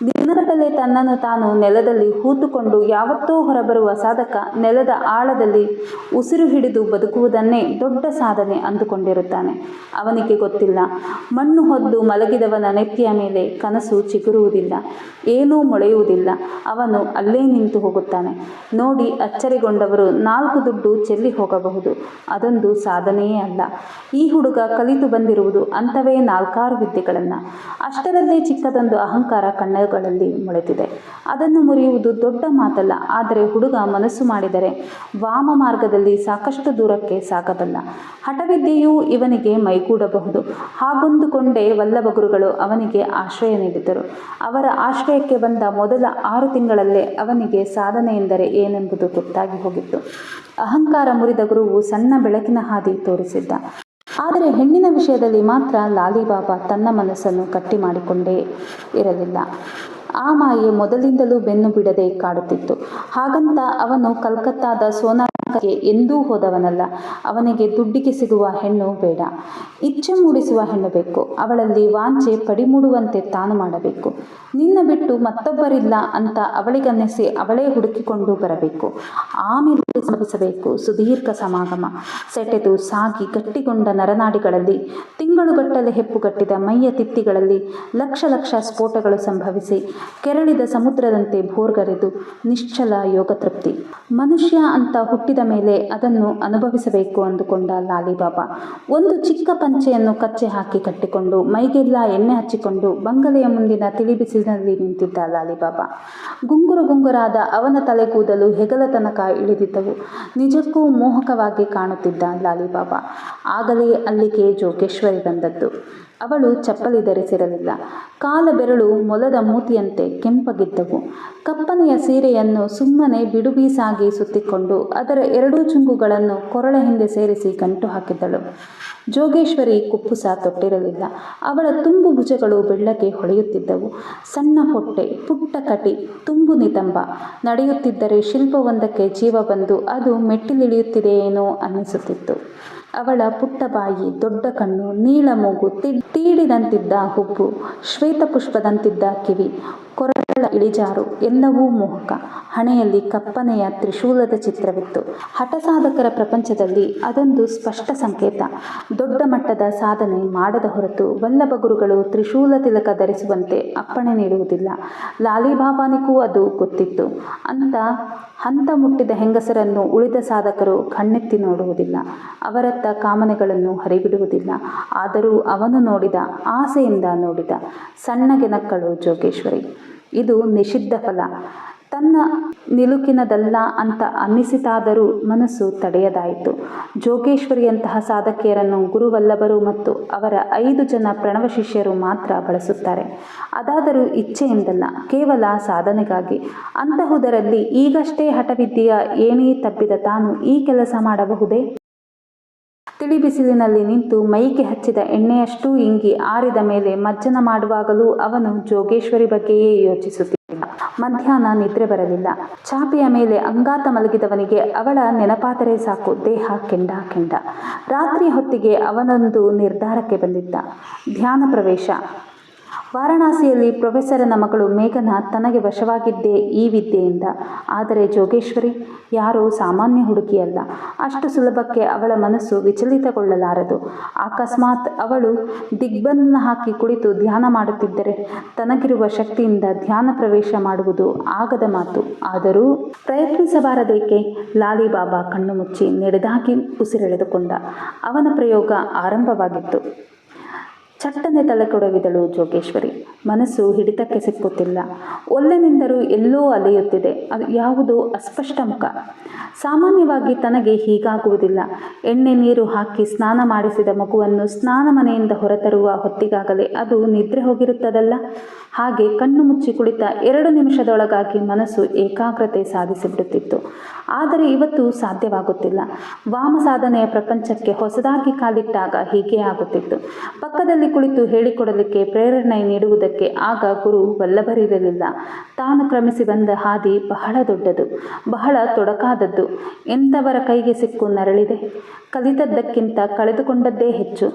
Speaker 1: ದಿನಗಟ್ಟಲೆ ತನ್ನನ್ನು ತಾನು ನೆಲದಲ್ಲಿ ಹೂತುಕೊಂಡು ಯಾವತ್ತೋ ಹೊರಬರುವ ಸಾಧಕ ನೆಲದ ಆಳದಲ್ಲಿ ಉಸಿರು ಹಿಡಿದು ಬದುಕುವುದನ್ನೇ ದೊಡ್ಡ ಸಾಧನೆ ಅಂದುಕೊಂಡಿರುತ್ತಾನೆ. ಅವನಿಗೆ ಗೊತ್ತಿಲ್ಲ, ಮಣ್ಣು ಹೊದ್ದು ಮಲಗಿದವನ ನೆತ್ತಿಯ ಮೇಲೆ ಕನಸು ಚಿಗುರುವುದಿಲ್ಲ, ಏನೂ ಮೊಳೆಯುವುದಿಲ್ಲ. ಅವನು ಅಲ್ಲೇ ನಿಂತು ಹೋಗುತ್ತಾನೆ. ನೋಡಿ ಅಚ್ಚರಿಗೊಂಡವರು 4 ದುಡ್ಡು ಚೆಲ್ಲಿ ಹೋಗಬಹುದು, ಅದೊಂದು ಸಾಧನೆಯೇ ಅಲ್ಲ. ಈ ಹುಡುಗ ಕಲಿತು ಬಂದಿರುವುದು ಅಂಥವೇ 4 ವಿದ್ಯೆಗಳನ್ನು. ಅಷ್ಟರಲ್ಲೇ ಚಿಕ್ಕದೊಂದು ಅಹಂಕಾರ ಕಣ್ಣುಗಳಲ್ಲಿ ಮೊಳೆತಿದೆ. ಅದನ್ನು ಮುರಿಯುವುದು ದೊಡ್ಡ ಮಾತಲ್ಲ. ಆದರೆ ಹುಡುಗ ಮನಸ್ಸು ಮಾಡಿದರೆ ವಾಮ ಮಾರ್ಗದಲ್ಲಿ ಸಾಕಷ್ಟು ದೂರಕ್ಕೆ ಸಾಗಬಲ್ಲ. ಹಠವಿದ್ಯೆಯೂ ಇವನಿಗೆ ಮೈಗೂಡಬಹುದು. ಹಾಗೊಂದುಕೊಂಡೇ ವಲ್ಲಭ ಗುರುಗಳು ಅವನಿಗೆ ಆಶ್ರಯ ನೀಡಿದರು. ಅವರ ಆಶ್ರಯಕ್ಕೆ ಬಂದ ಮೊದಲ 6 ತಿಂಗಳಲ್ಲೇ ಅವನಿಗೆ ಸಾಧನೆ ಎಂದರೆ ಏನೆಂಬುದು ಗೊತ್ತಾಗಿ ಹೋಗಿತ್ತು. ಅಹಂಕಾರ ಮುರಿದ ಗುರುವು ಸಣ್ಣ ಬೆಳಕಿನ ಹಾದಿ ತೋರಿಸಿದ್ದ. ಆದರೆ ಹೆಣ್ಣಿನ ವಿಷಯದಲ್ಲಿ ಮಾತ್ರ ಲಾಲಿಬಾಬಾ ತನ್ನ ಮನಸ್ಸನ್ನು ಗಟ್ಟಿ ಮಾಡಿಕೊಂಡೇ ಇರಲಿಲ್ಲ. ಆ ಮಾಯೆ ಮೊದಲಿಂದಲೂ ಬೆನ್ನು ಬಿಡದೆ ಕಾಡುತ್ತಿತ್ತು. ಹಾಗಂತ ಅವನು ಕಲ್ಕತ್ತಾದ ಸೋನಾಕ್ಕೆ ಎಂದೂ ಹೋದವನಲ್ಲ. ಅವನಿಗೆ ದುಡ್ಡಿಗೆ ಸಿಗುವ ಹೆಣ್ಣು ಬೇಡ, ಇಚ್ಛೆ ಮೂಡಿಸುವ ಹೆಣ್ಣು ಬೇಕು. ಅವಳಲ್ಲಿ ವಾಂಛೆ ಪಡಿಮೂಡುವಂತೆ ತಾನು ಮಾಡಬೇಕು. ನಿನ್ನ ಬಿಟ್ಟು ಮತ್ತೊಬ್ಬರಿಲ್ಲ ಅಂತ ಅವಳಿಗನ್ನಿಸಿ ಅವಳೇ ಹುಡುಕಿಕೊಂಡು ಬರಬೇಕು. ಆಮೇಲೆ ಸಂಭವಿಸಬೇಕು ಸುದೀರ್ಘ ಸಮಾಗಮ. ಸೆಟೆದು ಸಾಗಿ ಗಟ್ಟಿಗೊಂಡ ನರನಾಡಿಗಳಲ್ಲಿ, ತಿಂಗಳುಗಟ್ಟಲೆ ಹೆಪ್ಪುಗಟ್ಟಿದ ಮೈಯ ತಿತ್ತಿಗಳಲ್ಲಿ ಲಕ್ಷ ಲಕ್ಷ ಸ್ಫೋಟಗಳು ಸಂಭವಿಸಿ ಕೆರಳಿದ ಸಮುದ್ರದಂತೆ ಭೋರ್ಗರೆದು ನಿಶ್ಚಲ ಯೋಗತೃಪ್ತಿ. ಮನುಷ್ಯ ಅಂತ ಹುಟ್ಟಿದ ಮೇಲೆ ಅದನ್ನು ಅನುಭವಿಸಬೇಕು ಅಂದುಕೊಂಡ ಲಾಲಿಬಾಬಾ ಒಂದು ಚಿಕ್ಕ ಪಂಚೆಯನ್ನು ಕಚ್ಚೆ ಹಾಕಿ ಕಟ್ಟಿಕೊಂಡು ಮೈಗೆಲ್ಲ ಎಣ್ಣೆ ಹಚ್ಚಿಕೊಂಡು ಬಂಗಲೆಯ ಮುಂದಿನ ತಿಳಿಬಿಸಿಲಿನಲ್ಲಿ ನಿಂತಿದ್ದ ಲಾಲಿಬಾಬಾ. ಗುಂಗುರು ಗುಂಗುರಾದ ಅವನ ತಲೆಗೂದಲು ಹೆಗಲ ತನಕ ಇಳಿದಿದ್ದವು. ನಿಜಕ್ಕೂ ಮೋಹಕವಾಗಿ ಕಾಣುತ್ತಿದ್ದ ಲಾಲಿಬಾಬಾ. ಆಗಲೇ ಅಲ್ಲಿಗೆ ಜೋಗೇಶ್ವರಿ ಬಂದದ್ದು. ಅವಳು ಚಪ್ಪಲಿ ಧರಿಸಿರಲಿಲ್ಲ. ಕಾಲ ಬೆರಳು ಮೊಲದ ಮೂತಿಯಂತೆ ಕೆಂಪಗಿದ್ದವು. ಕಪ್ಪನೆಯ ಸೀರೆಯನ್ನು ಸುಮ್ಮನೆ ಬಿಡುಬೀಸಾಗಿ ಸುತ್ತಿಕೊಂಡು ಅದರ 2 ಚುಂಗುಗಳನ್ನು ಕೊರಳ ಹಿಂದೆ ಸೇರಿಸಿ ಗಂಟು ಹಾಕಿದ್ದಳು. ಜೋಗೇಶ್ವರಿ ಕುಪ್ಪುಸ ತೊಟ್ಟಿರಲಿಲ್ಲ. ಅವಳ ತುಂಬು ಭುಜಗಳು ಬೆಳ್ಳಗೆ ಹೊಳೆಯುತ್ತಿದ್ದವು. ಸಣ್ಣ ಹೊಟ್ಟೆ, ಪುಟ್ಟ ಕಟಿ, ತುಂಬು ನಿತಂಬ. ನಡೆಯುತ್ತಿದ್ದರೆ ಶಿಲ್ಪವೊಂದಕ್ಕೆ ಜೀವ ಬಂದು ಅದು ಮೆಟ್ಟಿಲಿಳಿಯುತ್ತಿದೆಯೇನೋ ಅನ್ನಿಸುತ್ತಿತ್ತು. ಅವಳ ಪುಟ್ಟ ಬಾಯಿ, ದೊಡ್ಡ ಕಣ್ಣು, ನೀಳ ಮೂಗು, ತೀಡಿದಂತಿದ್ದ ಹುಬ್ಬು, ಶ್ವೇತಪುಷ್ಪದಂತಿದ್ದ ಕಿವಿ, ಕೊರಳ ಇಳಿಜಾರು ಎಲ್ಲವೂ ಮೋಹಕ. ಹಣೆಯಲ್ಲಿ ಕಪ್ಪನೆಯ ತ್ರಿಶೂಲದ ಚಿತ್ರವಿತ್ತು. ಹಠಸಾಧಕರ ಪ್ರಪಂಚದಲ್ಲಿ ಅದೊಂದು ಸ್ಪಷ್ಟ ಸಂಕೇತ. ದೊಡ್ಡ ಮಟ್ಟದ ಸಾಧನೆ ಮಾಡದ ಹೊರತು ವಲ್ಲಭ ಗುರುಗಳು ತ್ರಿಶೂಲ ತಿಲಕ ಧರಿಸುವಂತೆ ಅಪ್ಪಣೆ ನೀಡುವುದಿಲ್ಲ. ಲಾಲಿಬಾಬಾನಿಗೂ ಅದು ಗೊತ್ತಿತ್ತು. ಅಂತ ಹಂತ ಮುಟ್ಟಿದ ಹೆಂಗಸರನ್ನು ಉಳಿದ ಸಾಧಕರು ಕಣ್ಣೆತ್ತಿ ನೋಡುವುದಿಲ್ಲ. ಅವರತ್ತ ಕಾಮನೆಗಳನ್ನು ಹರಿಬಿಡುವುದಿಲ್ಲ. ಆದರೂ ಅವನು ನೋಡಿದ, ಆಸೆಯಿಂದ ನೋಡಿದ. ಸಣ್ಣಗೆ ನಕ್ಕಳು ಜೋಗೇಶ್ವರಿ. ಇದು ನಿಷಿದ್ಧ ಫಲ. ತನ್ನ ನಿಲುಕಿನದಲ್ಲ ಅಂತ ಅನ್ನಿಸಿತಾದರೂ ಮನಸ್ಸು ತಡೆಯದಾಯಿತು. ಜೋಗೇಶ್ವರಿಯಂತಹ ಸಾಧಕಿಯರನ್ನು ಗುರುವಲ್ಲಭರು ಮತ್ತು ಅವರ 5 ಜನ ಪ್ರಣವ ಶಿಷ್ಯರು ಮಾತ್ರ ಬಳಸುತ್ತಾರೆ. ಅದಾದರೂ ಇಚ್ಛೆಯಿಂದಲ್ಲ, ಕೇವಲ ಸಾಧನೆಗಾಗಿ. ಅಂತಹುದರಲ್ಲಿ ಈಗಷ್ಟೇ ಹಠವಿದ್ಯೆಯ ಏಣಿ ತಬ್ಬಿದ ತಾನು ಈ ಕೆಲಸ ಮಾಡಬಹುದೇ? ತಿಳಿಬಿಸಿಲಿನಲ್ಲಿ ನಿಂತು ಮೈಗೆ ಹಚ್ಚಿದ ಎಣ್ಣೆಯಷ್ಟೂ ಇಂಗಿ ಆರಿದ ಮೇಲೆ ಮಜ್ಜನ ಮಾಡುವಾಗಲೂ ಅವನು ಜೋಗೇಶ್ವರಿ ಬಗ್ಗೆಯೇ ಯೋಚಿಸುತ್ತಿದ್ದ. ಮಧ್ಯಾಹ್ನ ನಿದ್ರೆ ಬರಲಿಲ್ಲ. ಚಾಪೆಯ ಮೇಲೆ ಅಂಗಾತ ಮಲಗಿದವನಿಗೆ ಅವಳ ನೆನಪಾದರೆ ಸಾಕು, ದೇಹ ಕೆಂಡ ಕೆಂಡ. ರಾತ್ರಿಯ ಹೊತ್ತಿಗೆ ಅವನೊಂದು ನಿರ್ಧಾರಕ್ಕೆ ಬಂದಿದ್ದ. ಧ್ಯಾನ ಪ್ರವೇಶ. ವಾರಣಾಸಿಯಲ್ಲಿ ಪ್ರೊಫೆಸರನ ಮಗಳು ಮೇಘನಾ ತನಗೆ ವಶವಾಗಿದ್ದೇ ಈ ವಿದ್ಯೆಯಿಂದ. ಆದರೆ ಜೋಗೇಶ್ವರಿ ಯಾರೋ ಸಾಮಾನ್ಯ ಹುಡುಗಿಯಲ್ಲ. ಅಷ್ಟು ಸುಲಭಕ್ಕೆ ಅವಳ ಮನಸ್ಸು ವಿಚಲಿತಗೊಳ್ಳಲಾರದು. ಅಕಸ್ಮಾತ್ ಅವಳು ದಿಗ್ಬಂಧನ ಹಾಕಿ ಕುಳಿತು ಧ್ಯಾನ ಮಾಡುತ್ತಿದ್ದರೆ ತನಗಿರುವ ಶಕ್ತಿಯಿಂದ ಧ್ಯಾನ ಪ್ರವೇಶ ಮಾಡುವುದು ಆಗದ ಮಾತು. ಆದರೂ ಪ್ರಯತ್ನಿಸಬಾರದೇಕೆ? ಲಾಲಿಬಾಬಾ ಕಣ್ಣು ಮುಚ್ಚಿ ನೆಡೆದಾಗಿ ಉಸಿರೆಳೆದುಕೊಂಡ. ಅವನ ಪ್ರಯೋಗ ಆರಂಭವಾಗಿತ್ತು. ಚಟ್ಟನೆ ತಲೆಕೊಡವಿದಳು ಜೋಗೇಶ್ವರಿ. ಮನಸ್ಸು ಹಿಡಿತಕ್ಕೆ ಸಿಕ್ಕುತ್ತಿಲ್ಲ. ಒಲ್ಲೆನಿಂದರೂ ಎಲ್ಲೋ ಅಲೆಯುತ್ತಿದೆ. ಅದು ಯಾವುದೋ ಅಸ್ಪಷ್ಟ ಮುಖ. ಸಾಮಾನ್ಯವಾಗಿ ತನಗೆ ಹೀಗಾಗುವುದಿಲ್ಲ. ಎಣ್ಣೆ ನೀರು ಹಾಕಿ ಸ್ನಾನ ಮಾಡಿಸಿದ ಮಗುವನ್ನು ಸ್ನಾನ ಮನೆಯಿಂದ ಹೊರತರುವ ಹೊತ್ತಿಗಾಗಲೇ ಅದು ನಿದ್ರೆ ಹೋಗಿರುತ್ತದಲ್ಲ. ಹಾಗೆ ಕಣ್ಣು ಮುಚ್ಚಿ ಕುಳಿತ 2 ನಿಮಿಷದೊಳಗಾಗಿ ಮನಸ್ಸು ಏಕಾಗ್ರತೆ ಸಾಧಿಸಿಬಿಡುತ್ತಿತ್ತು. ಆದರೆ ಇವತ್ತು ಸಾಧ್ಯವಾಗುತ್ತಿಲ್ಲ. ವಾಮ ಸಾಧನೆಯ ಪ್ರಪಂಚಕ್ಕೆ ಹೊಸದಾಗಿ ಕಾಲಿಟ್ಟಾಗ ಹೀಗೆ ಆಗುತ್ತಿತ್ತು. ಪಕ್ಕದಲ್ಲಿ ಪಕ್ಕದಲ್ಲಿ ಕುಳಿತು ಹೇಳಿಕೊಡಲಿಕ್ಕೆ, ಪ್ರೇರಣೆ ನೀಡುವುದಕ್ಕೆ ಆಗ ಗುರು ವಲ್ಲಭರಿರಲಿಲ್ಲ. ತಾನು ಕ್ರಮಿಸಿ ಬಂದ ಹಾದಿ ಬಹಳ ದೊಡ್ಡದು, ಬಹಳ ತೊಡಕಾದದ್ದು. ಎಂಥವರ ಕೈಗೆ ಸಿಕ್ಕು ನರಳಿದೆ. ಕಲಿತದ್ದಕ್ಕಿಂತ ಕಳೆದುಕೊಂಡದ್ದೇ ಹೆಚ್ಚು.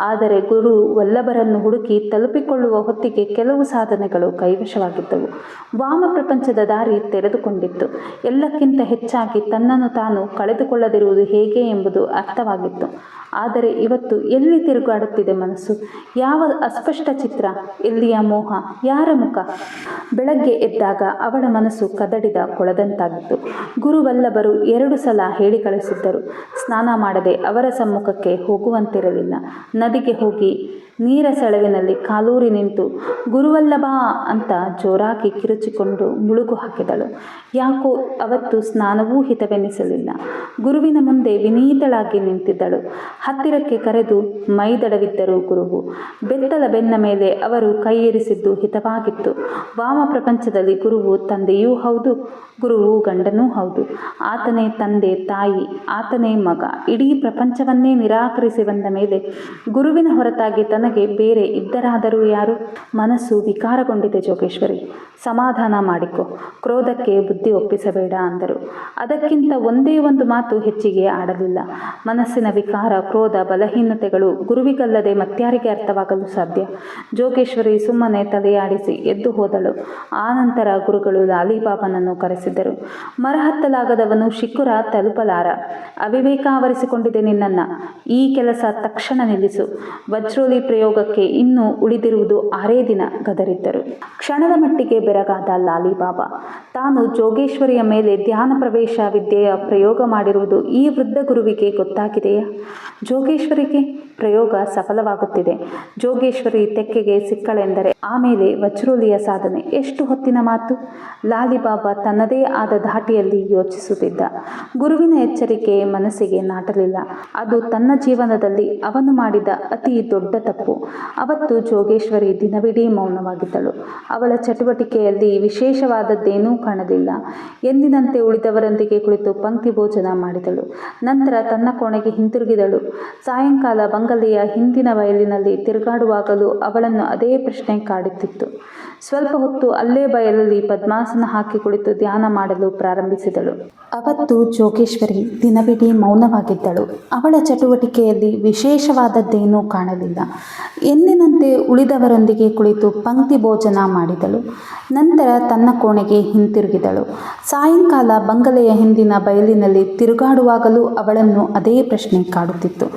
Speaker 1: ಆದರೆ ಗುರು ವಲ್ಲಭರನ್ನು ಹುಡುಕಿ ತಲುಪಿಕೊಳ್ಳುವ ಹೊತ್ತಿಗೆ ಕೆಲವು ಸಾಧನೆಗಳು ಕೈವಶವಾಗಿದ್ದವು. ವಾಮ ಪ್ರಪಂಚದ ದಾರಿ ತೆರೆದುಕೊಂಡಿತ್ತು. ಎಲ್ಲಕ್ಕಿಂತ ಹೆಚ್ಚಾಗಿ ತನ್ನನ್ನು ತಾನು ಕಳೆದುಕೊಳ್ಳದಿರುವುದು ಹೇಗೆ ಎಂಬುದು ಅರ್ಥವಾಗಿತ್ತು. ಆದರೆ ಇವತ್ತು ಎಲ್ಲಿ ತಿರುಗಾಡುತ್ತಿದೆ ಮನಸ್ಸು? ಯಾವ ಅಸ್ಪಷ್ಟ ಚಿತ್ರ? ಎಲ್ಲಿಯ ಮೋಹ? ಯಾರ ಮುಖ? ಬೆಳಗ್ಗೆ ಎದ್ದಾಗ ಅವಳ ಮನಸ್ಸು ಕದಡಿದ ಕೊಳದಂತಾಗಿತ್ತು. ಗುರುವಲ್ಲಭರು 2 ಸಲ ಹೇಳಿ ಕಳಿಸಿದ್ದರು. ಸ್ನಾನ ಮಾಡದೆ ಅವರ ಸಮ್ಮುಖಕ್ಕೆ ಹೋಗುವಂತಿರಲಿಲ್ಲ. ನದಿಗೆ ಹೋಗಿ ನೀರ ಸೆಳವಿನಲ್ಲಿ ಕಾಲೂರಿ ನಿಂತು ಗುರುವಲ್ಲಭ ಅಂತ ಜೋರಾಗಿ ಕಿರುಚಿಕೊಂಡು ಮುಳುಗು ಹಾಕಿದಳು. ಯಾಕೋ ಅವತ್ತು ಸ್ನಾನವೂ ಹಿತವೆನಿಸಲಿಲ್ಲ. ಗುರುವಿನ ಮುಂದೆ ವಿನೀತಳಾಗಿ ನಿಂತಿದ್ದಳು. ಹತ್ತಿರಕ್ಕೆ ಕರೆದು ಮೈದಡವಿದ್ದರು ಗುರುವು. ಬೆತ್ತಲ ಬೆನ್ನ ಮೇಲೆ ಅವರು ಕೈ ಇರಿಸಿದ್ದು ಹಿತವಾಗಿತ್ತು. ವಾಮ ಪ್ರಪಂಚದಲ್ಲಿ ಗುರುವು ತಂದೆಯೂ ಹೌದು, ಗುರುವು ಗಂಡನೂ ಹೌದು. ಆತನೇ ತಂದೆ ತಾಯಿ, ಆತನೇ ಮಗ. ಇಡೀ ಪ್ರಪಂಚವನ್ನೇ ನಿರಾಕರಿಸಿ ಬಂದ ಮೇಲೆ ಗುರುವಿನ ಹೊರತಾಗಿ ತನಗೆ ಬೇರೆ ಇದ್ದರಾದರೂ ಯಾರು? ಮನಸ್ಸು ವಿಕಾರಗೊಂಡಿದೆ ಜೋಗೇಶ್ವರಿ, ಸಮಾಧಾನ ಮಾಡಿಕೊ, ಕ್ರೋಧಕ್ಕೆ ಬುದ್ಧಿ ಒಪ್ಪಿಸಬೇಡ ಅಂದರು. ಅದಕ್ಕಿಂತ ಒಂದೇ ಒಂದು ಮಾತು ಹೆಚ್ಚಿಗೆ ಆಡಲಿಲ್ಲ. ಮನಸ್ಸಿನ ವಿಕಾರ, ಕ್ರೋಧ, ಬಲಹೀನತೆಗಳು ಗುರುವಿಗಲ್ಲದೆ ಮತ್ಯಾರಿಗೆ ಅರ್ಥವಾಗಲು ಸಾಧ್ಯ? ಜೋಗೇಶ್ವರಿ ಸುಮ್ಮನೆ ತಲೆಯಾಡಿಸಿ ಎದ್ದು ಹೋದಳು. ಆನಂತರ ಗುರುಗಳು ಲಾಲಿಬಾಬನನ್ನು ಕರೆಸಿದರು. ಮರ ಹತ್ತಲಾಗದವನು ಶಿಖರ ತಲುಪಲಾರ. ಅವಿವೇಕ ಆವರಿಸಿಕೊಂಡಿದೆ ನಿನ್ನನ್ನ. ಈ ಕೆಲಸ ತಕ್ಷಣ ನಿಲ್ಲಿಸು. ವಜ್ರೋಲಿ ಪ್ರಯೋಗಕ್ಕೆ ಇನ್ನೂ ಉಳಿದಿರುವುದು 6 ದಿನ ಗದರಿದ್ದರು. ಕ್ಷಣದ ಮಟ್ಟಿಗೆ ಬೆರಗಾದ ಲಾಲಿಬಾಬಾ. ತಾನು ಜೋಗೇಶ್ವರಿಯ ಮೇಲೆ ಧ್ಯಾನ ಪ್ರವೇಶ ವಿದ್ಯೆಯ ಪ್ರಯೋಗ ಮಾಡಿರುವುದು ಈ ವೃದ್ಧ ಗುರುವಿಗೆ ಗೊತ್ತಾಗಿದೆಯಾ? ಜೋಗೇಶ್ವರಿಗೆ ಪ್ರಯೋಗ ಸಫಲವಾಗುತ್ತಿದೆ. ಜೋಗೇಶ್ವರಿ ತೆಕ್ಕೆಗೆ ಸಿಕ್ಕಳೆಂದರೆ ಆಮೇಲೆ ವಜ್ರೋಲಿಯ ಸಾಧನೆ ಎಷ್ಟು ಹೊತ್ತಿನ ಮಾತು? ಲಾಲಿಬಾಬಾ ತನ್ನದೇ ಆದ ಧಾಟಿಯಲ್ಲಿ ಯೋಚಿಸುತ್ತಿದ್ದ. ಗುರುವಿನ ಎಚ್ಚರಿಕೆ ಮನಸ್ಸಿಗೆ ನಾಟಲಿಲ್ಲ. ಅದು ತನ್ನ ಜೀವನದಲ್ಲಿ ಅವನು ಮಾಡಿದ ಅತಿ ದೊಡ್ಡ ತಪ್ಪು. ಅವತ್ತು ಜೋಗೇಶ್ವರಿ ದಿನವಿಡೀ ಮೌನವಾಗಿದ್ದಳು. ಅವಳ ಚಟುವಟಿಕೆಯಲ್ಲಿ ವಿಶೇಷವಾದದ್ದೇನೂ ಕಾಣಲಿಲ್ಲ. ಎಂದಿನಂತೆ ಉಳಿದವರೊಂದಿಗೆ ಕುಳಿತು ಪಂಕ್ತಿ ಭೋಜನ ಮಾಡಿದಳು. ನಂತರ ತನ್ನ ಕೋಣೆಗೆ ಹಿಂತಿರುಗಿದಳು. ಸಾಯಂಕಾಲ ಬಂಗಲೆಯ ಹಿಂದಿನ ಬಯಲಿನಲ್ಲಿ ತಿರುಗಾಡುವಾಗಲೂ ಅವಳನ್ನು ಅದೇ ಪ್ರಶ್ನೆ ಕಾಡುತ್ತಿತ್ತು. ಸ್ವಲ್ಪ ಹೊತ್ತು ಅಲ್ಲೇ ಬಯಲಲ್ಲಿ ಪದ್ಮಾಸನ ಹಾಕಿ ಕುಳಿತು ಧ್ಯಾನ ಮಾಡಲು ಪ್ರಾರಂಭಿಸಿದಳು. ಅವತ್ತು ಜೋಗೇಶ್ವರಿ ದಿನವಿಡೀ ಮೌನವಾಗಿದ್ದಳು. ಅವಳ ಚಟುವಟಿಕೆಯಲ್ಲಿ ವಿಶೇಷವಾದದ್ದೇನೂ ಕಾಣಲಿಲ್ಲ. ಎಂದಿನಂತೆ ಉಳಿದವರೊಂದಿಗೆ ಕುಳಿತು ಪಂಕ್ತಿ ಭೋಜನ ಮಾಡಿದಳು. ನಂತರ ತನ್ನ ಕೋಣೆಗೆ ಹಿಂತಿರುಗಿದಳು. ಸಾಯಂಕಾಲ ಬಂಗಲೆಯ ಹಿಂದಿನ ಬಯಲಿನಲ್ಲಿ ತಿರುಗಾಡುವಾಗಲೂ ಅವಳನ್ನು ಅದೇ ಪ್ರಶ್ನೆ ಕಾಡುತ್ತಿತ್ತು.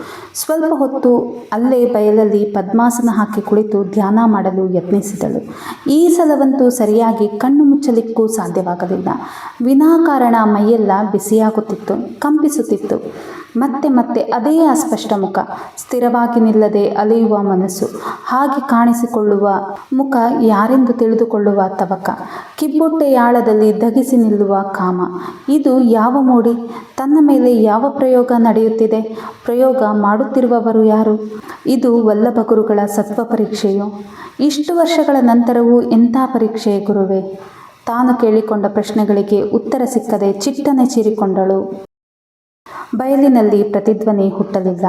Speaker 1: ಸ್ವಲ್ಪ ಹೊತ್ತು ಅಲ್ಲೇ ಬಯಲಲ್ಲಿ ಪದ್ಮಾಸನ ಹಾಕಿ ಕುಳಿತು ಧ್ಯಾನ ಮಾಡಲು ಯತ್ನಿಸಿದಳು. ಈ ಸಲವಂತೂ ಸರಿಯಾಗಿ ಕಣ್ಣು ಮುಚ್ಚಲಿಕ್ಕೂ ಸಾಧ್ಯವಾಗಲಿಲ್ಲ. ವಿನಾಕಾರಣ ಮೈಯೆಲ್ಲ ಬಿಸಿಯಾಗುತ್ತಿತ್ತು, ಕಂಪಿಸುತ್ತಿತ್ತು. ಮತ್ತೆ ಮತ್ತೆ ಅದೇ ಅಸ್ಪಷ್ಟ ಮುಖ, ಸ್ಥಿರವಾಗಿ ನಿಲ್ಲದೆ ಅಲೆಯುವ ಮನಸ್ಸು, ಹಾಗೆ ಕಾಣಿಸಿಕೊಳ್ಳುವ ಮುಖ ಯಾರೆಂದು ತಿಳಿದುಕೊಳ್ಳುವ ತವಕ, ಕಿಬ್ಬೊಟ್ಟೆಯಾಳದಲ್ಲಿ ಧಗಿಸಿ ನಿಲ್ಲುವ ಕಾಮ. ಇದು ಯಾವ ಮೋಡಿ? ತನ್ನ ಮೇಲೆ ಯಾವ ಪ್ರಯೋಗ ನಡೆಯುತ್ತಿದೆ? ಪ್ರಯೋಗ ಮಾಡುತ್ತಿರುವವರು ಯಾರು? ಇದು ವಲ್ಲಭ ಗುರುಗಳ ಸತ್ವ ಪರೀಕ್ಷೆಯೋ? ಇಷ್ಟು ವರ್ಷಗಳ ನಂತರವೂ ಎಂಥ ಪರೀಕ್ಷೆ ಗುರುವೇ? ತಾನು ಕೇಳಿಕೊಂಡ ಪ್ರಶ್ನೆಗಳಿಗೆ ಉತ್ತರ ಸಿಕ್ಕದೆ ಚಿಟ್ಟನೆ ಚೀರಿಕೊಂಡಳು. ಬಯಲಿನಲ್ಲಿ ಪ್ರತಿಧ್ವನಿ ಹುಟ್ಟಲಿಲ್ಲ.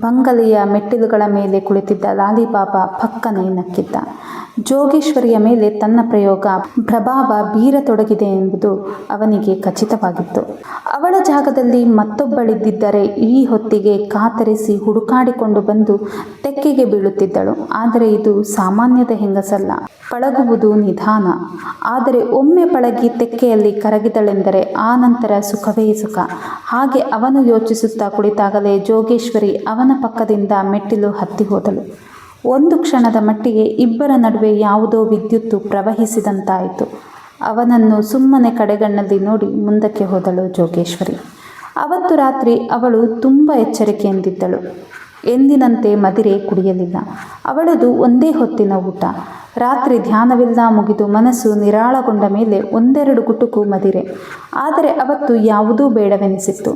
Speaker 1: ಬಂಗಲೆಯ ಮೆಟ್ಟಿಲುಗಳ ಮೇಲೆ ಕುಳಿತಿದ್ದ ಲಾಲಿಬಾಬಾ ಪಕ್ಕನೆ ನಕ್ಕಿದ್ದ. ಜೋಗೇಶ್ವರಿಯ ಮೇಲೆ ತನ್ನ ಪ್ರಯೋಗ ಪ್ರಭಾವ ಬೀರತೊಡಗಿದೆ ಎಂಬುದು ಅವನಿಗೆ ಖಚಿತವಾಗಿತ್ತು. ಅವಳ ಜಾಗದಲ್ಲಿ ಮತ್ತೊಬ್ಬಳಿದ್ದಿದ್ದರೆ ಈ ಹೊತ್ತಿಗೆ ಕಾತರಿಸಿ ಹುಡುಕಾಡಿಕೊಂಡು ಬಂದು ತೆಕ್ಕೆಗೆ ಬೀಳುತ್ತಿದ್ದಳು. ಆದರೆ ಇದು ಸಾಮಾನ್ಯದ ಹೆಂಗಸಲ್ಲ. ಪಳಗುವುದು ನಿಧಾನ. ಆದರೆ ಒಮ್ಮೆ ಪಳಗಿ ತೆಕ್ಕೆಯಲ್ಲಿ ಕರಗಿದಳೆಂದರೆ ಆ ನಂತರ ಸುಖವೇ ಸುಖ. ಹಾಗೆ ಅವನು ಯೋಚಿಸುತ್ತಾ ಕುಳಿತಾಗಲೇ ಜೋಗೇಶ್ವರಿ ಅವನ ಪಕ್ಕದಿಂದ ಮೆಟ್ಟಿಲು ಹತ್ತಿ ಹೋದಳು. ಒಂದು ಕ್ಷಣದ ಮಟ್ಟಿಗೆ ಇಬ್ಬರ ನಡುವೆ ಯಾವುದೋ ವಿದ್ಯುತ್ತು ಪ್ರವಹಿಸಿದಂತಾಯಿತು. ಅವನನ್ನು ಸುಮ್ಮನೆ ಕಡೆಗಣ್ಣಲ್ಲಿ ನೋಡಿ ಮುಂದಕ್ಕೆ ಹೋದಳು ಜೋಗೇಶ್ವರಿ. ಅವತ್ತು ರಾತ್ರಿ ಅವಳು ತುಂಬ ಎಚ್ಚರಿಕೆಯಿಂದಿದ್ದಳು. ಎಂದಿನಂತೆ ಮದಿರೆ ಕುಡಿಯಲಿಲ್ಲ. ಅವಳದು ಒಂದೇ ಹೊತ್ತಿನ ಊಟ. ರಾತ್ರಿ ಧ್ಯಾನವೆಲ್ಲ ಮುಗಿದು ಮನಸ್ಸು ನಿರಾಳಗೊಂಡ ಮೇಲೆ 1-2 ಗುಟುಕು ಮದಿರೆ. ಆದರೆ ಅವತ್ತು ಯಾವುದೂ ಬೇಡವೆನಿಸಿತ್ತು.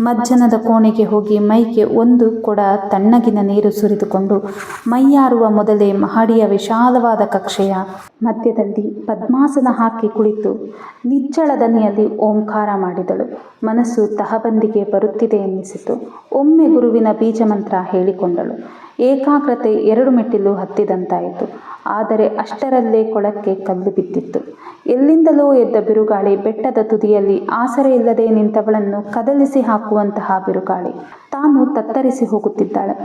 Speaker 1: ಮಜ್ಜನದ ಕೋಣೆಗೆ ಹೋಗಿ ಮೈಗೆ 1 ಕೊಡ ತಣ್ಣಗಿನ ನೀರು ಸುರಿದುಕೊಂಡು ಮೈಯಾರುವ ಮೊದಲೇ ಮಹಡಿಯ ವಿಶಾಲವಾದ ಕಕ್ಷೆಯ ಮಧ್ಯದಲ್ಲಿ ಪದ್ಮಾಸನ ಹಾಕಿ ಕುಳಿತು ನಿಚ್ಚಳ ದನಿಯಲ್ಲಿ ಓಂಕಾರ ಮಾಡಿದಳು. ಮನಸ್ಸು ತಹಬಂದಿಗೆ ಬರುತ್ತಿದೆ ಎನ್ನಿಸಿತು. ಒಮ್ಮೆ ಗುರುವಿನ ಬೀಜಮಂತ್ರ ಹೇಳಿಕೊಂಡಳು. ಏಕಾಗ್ರತೆ 2 ಮೆಟ್ಟಿಲು ಹತ್ತಿದಂತಾಯಿತು. ಆದರೆ ಅಷ್ಟರಲ್ಲೇ ಕೊಳಕ್ಕೆ ಕಲ್ಲು ಬಿದ್ದಿತ್ತು. ಎಲ್ಲಿಂದಲೋ ಎದ್ದ ಬಿರುಗಾಳಿ, ಬೆಟ್ಟದ ತುದಿಯಲ್ಲಿ ಆಸರೆ ಇಲ್ಲದೆ ನಿಂತವಳನ್ನು ಕದಲಿಸಿ ಹಾಕುವಂತಹ ಬಿರುಗಾಳಿ. ತಾನು ತತ್ತರಿಸಿ ಹೋಗುತ್ತಿದ್ದಾಳೆ.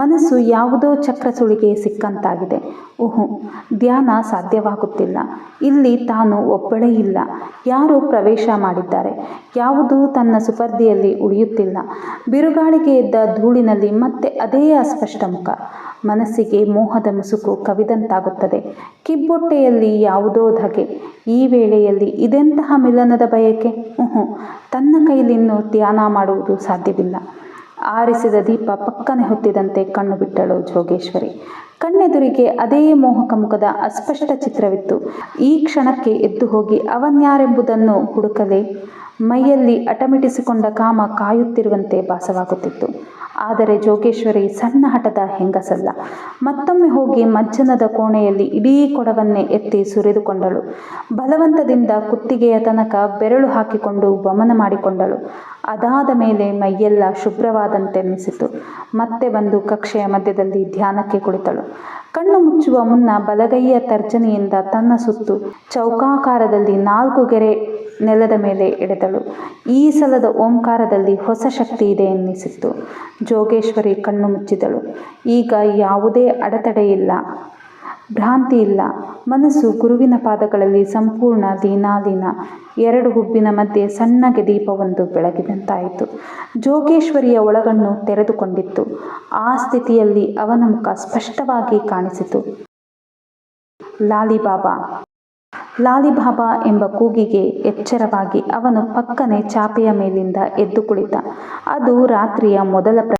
Speaker 1: ಮನಸ್ಸು ಯಾವುದೋ ಚಕ್ರಸುಳಿಗೆ ಸಿಕ್ಕಂತಾಗಿದೆ. ಧ್ಯಾನ ಸಾಧ್ಯವಾಗುತ್ತಿಲ್ಲ. ಇಲ್ಲಿ ತಾನು ಒಬ್ಬಳೇ ಇಲ್ಲ, ಯಾರೋ ಪ್ರವೇಶ ಮಾಡಿದ್ದಾರೆ. ಯಾವುದೂ ತನ್ನ ಸುಪರ್ದಿಯಲ್ಲಿ ಉಳಿಯುತ್ತಿಲ್ಲ. ಬಿರುಗಾಳಿಗೆ ಎದ್ದ ಧೂಳಿನಲ್ಲಿ ಮತ್ತೆ ಅದೇ ಅಸ್ಪಷ್ಟ ಮುಖ. ಮನಸ್ಸಿಗೆ ಮೋಹದ ಮುಸುಕು ಕವಿದಂತಾಗುತ್ತದೆ. ಕಿಬ್ಬೊಟ್ಟೆಯಲ್ಲಿ ಯಾವುದೋ ಧಗೆ. ಈ ವೇಳೆಯಲ್ಲಿ ಇದೆಂತಹ ಮಿಲನದ ಬಯಕೆ? ತನ್ನ ಕೈಲಿನ್ನೂ ಧ್ಯಾನ ಮಾಡುವುದು ಸಾಧ್ಯವಿಲ್ಲ. ಆರಿಸಿದ ದೀಪ ಪಕ್ಕನೆ ಹೊತ್ತಿದಂತೆ ಕಣ್ಣು ಬಿಟ್ಟಳು ಜೋಗೇಶ್ವರಿ. ಕಣ್ಣೆದುರಿಗೆ ಅದೇ ಮೋಹಕ ಮುಖದ ಅಸ್ಪಷ್ಟ ಚಿತ್ರವಿತ್ತು. ಈ ಕ್ಷಣಕ್ಕೆ ಎದ್ದು ಹೋಗಿ ಅವನ್ಯಾರೆಂಬುದನ್ನು ಹುಡುಕಲೇ ಮೈಯಲ್ಲಿ ಅಟಮಿಟಿಸಿಕೊಂಡ ಕಾಮ ಕಾಯುತ್ತಿರುವಂತೆ ಭಾಸವಾಗುತ್ತಿತ್ತು. ಆದರೆ ಜೋಗೇಶ್ವರಿ ಸಣ್ಣ ಹಠದ ಹೆಂಗಸಲ್ಲ. ಮತ್ತೊಮ್ಮೆ ಹೋಗಿ ಮಜ್ಜನದ ಕೋಣೆಯಲ್ಲಿ ಇಡೀ ಕೊಡವನ್ನೇ ಎತ್ತಿ ಸುರಿದುಕೊಂಡಳು. ಬಲವಂತದಿಂದ ಕುತ್ತಿಗೆಯ ತನಕ ಬೆರಳು ಹಾಕಿಕೊಂಡು ವಮನ ಮಾಡಿಕೊಂಡಳು. ಅದಾದ ಮೇಲೆ ಮೈಯೆಲ್ಲ ಶುಭ್ರವಾದಂತೆನ್ನಿಸಿತು. ಮತ್ತೆ ಬಂದು ಕಕ್ಷೆಯ ಮಧ್ಯದಲ್ಲಿ ಧ್ಯಾನಕ್ಕೆ ಕುಳಿತಳು. ಕಣ್ಣು ಮುಚ್ಚುವ ಮುನ್ನ ಬಲಗೈಯ ತರ್ಜನಿಯಿಂದ ತನ್ನ ಸುತ್ತು ಚೌಕಾಕಾರದಲ್ಲಿ 4 ಗೆರೆ ನೆಲದ ಮೇಲೆ ಎಳೆದಳು. ಈ ಸಲದ ಓಂಕಾರದಲ್ಲಿ ಹೊಸ ಶಕ್ತಿ ಇದೆ ಎನ್ನಿಸಿತ್ತು. ಜೋಗೇಶ್ವರಿ ಕಣ್ಣು ಮುಚ್ಚಿದಳು. ಈಗ ಯಾವುದೇ ಅಡೆತಡೆ ಇಲ್ಲ, ಭ್ರಾಂತಿ ಇಲ್ಲ. ಮನಸ್ಸು ಗುರುವಿನ ಪಾದಗಳಲ್ಲಿ ಸಂಪೂರ್ಣ ಲೀನಾಲೀನ. 2 ಹುಬ್ಬಿನ ಮಧ್ಯೆ ಸಣ್ಣಗೆ ದೀಪವೊಂದು ಬೆಳಗಿದಂತಾಯಿತು. ಜೋಗೇಶ್ವರಿಯ ಒಳಗಣ್ಣು ತೆರೆದುಕೊಂಡಿತ್ತು. ಆ ಸ್ಥಿತಿಯಲ್ಲಿ ಅವನ ಮುಖ ಸ್ಪಷ್ಟವಾಗಿ ಕಾಣಿಸಿತು. ಲಾಲಿಬಾಬಾ, ಲಾಲಿಬಾಬಾ ಎಂಬ ಕೂಗಿಗೆ ಎಚ್ಚರವಾಗಿ ಅವನು ಪಕ್ಕನೆ ಚಾಪೆಯ ಮೇಲಿಂದ ಎದ್ದು ಕುಳಿತ. ಅದು ರಾತ್ರಿಯ ಮೊದಲ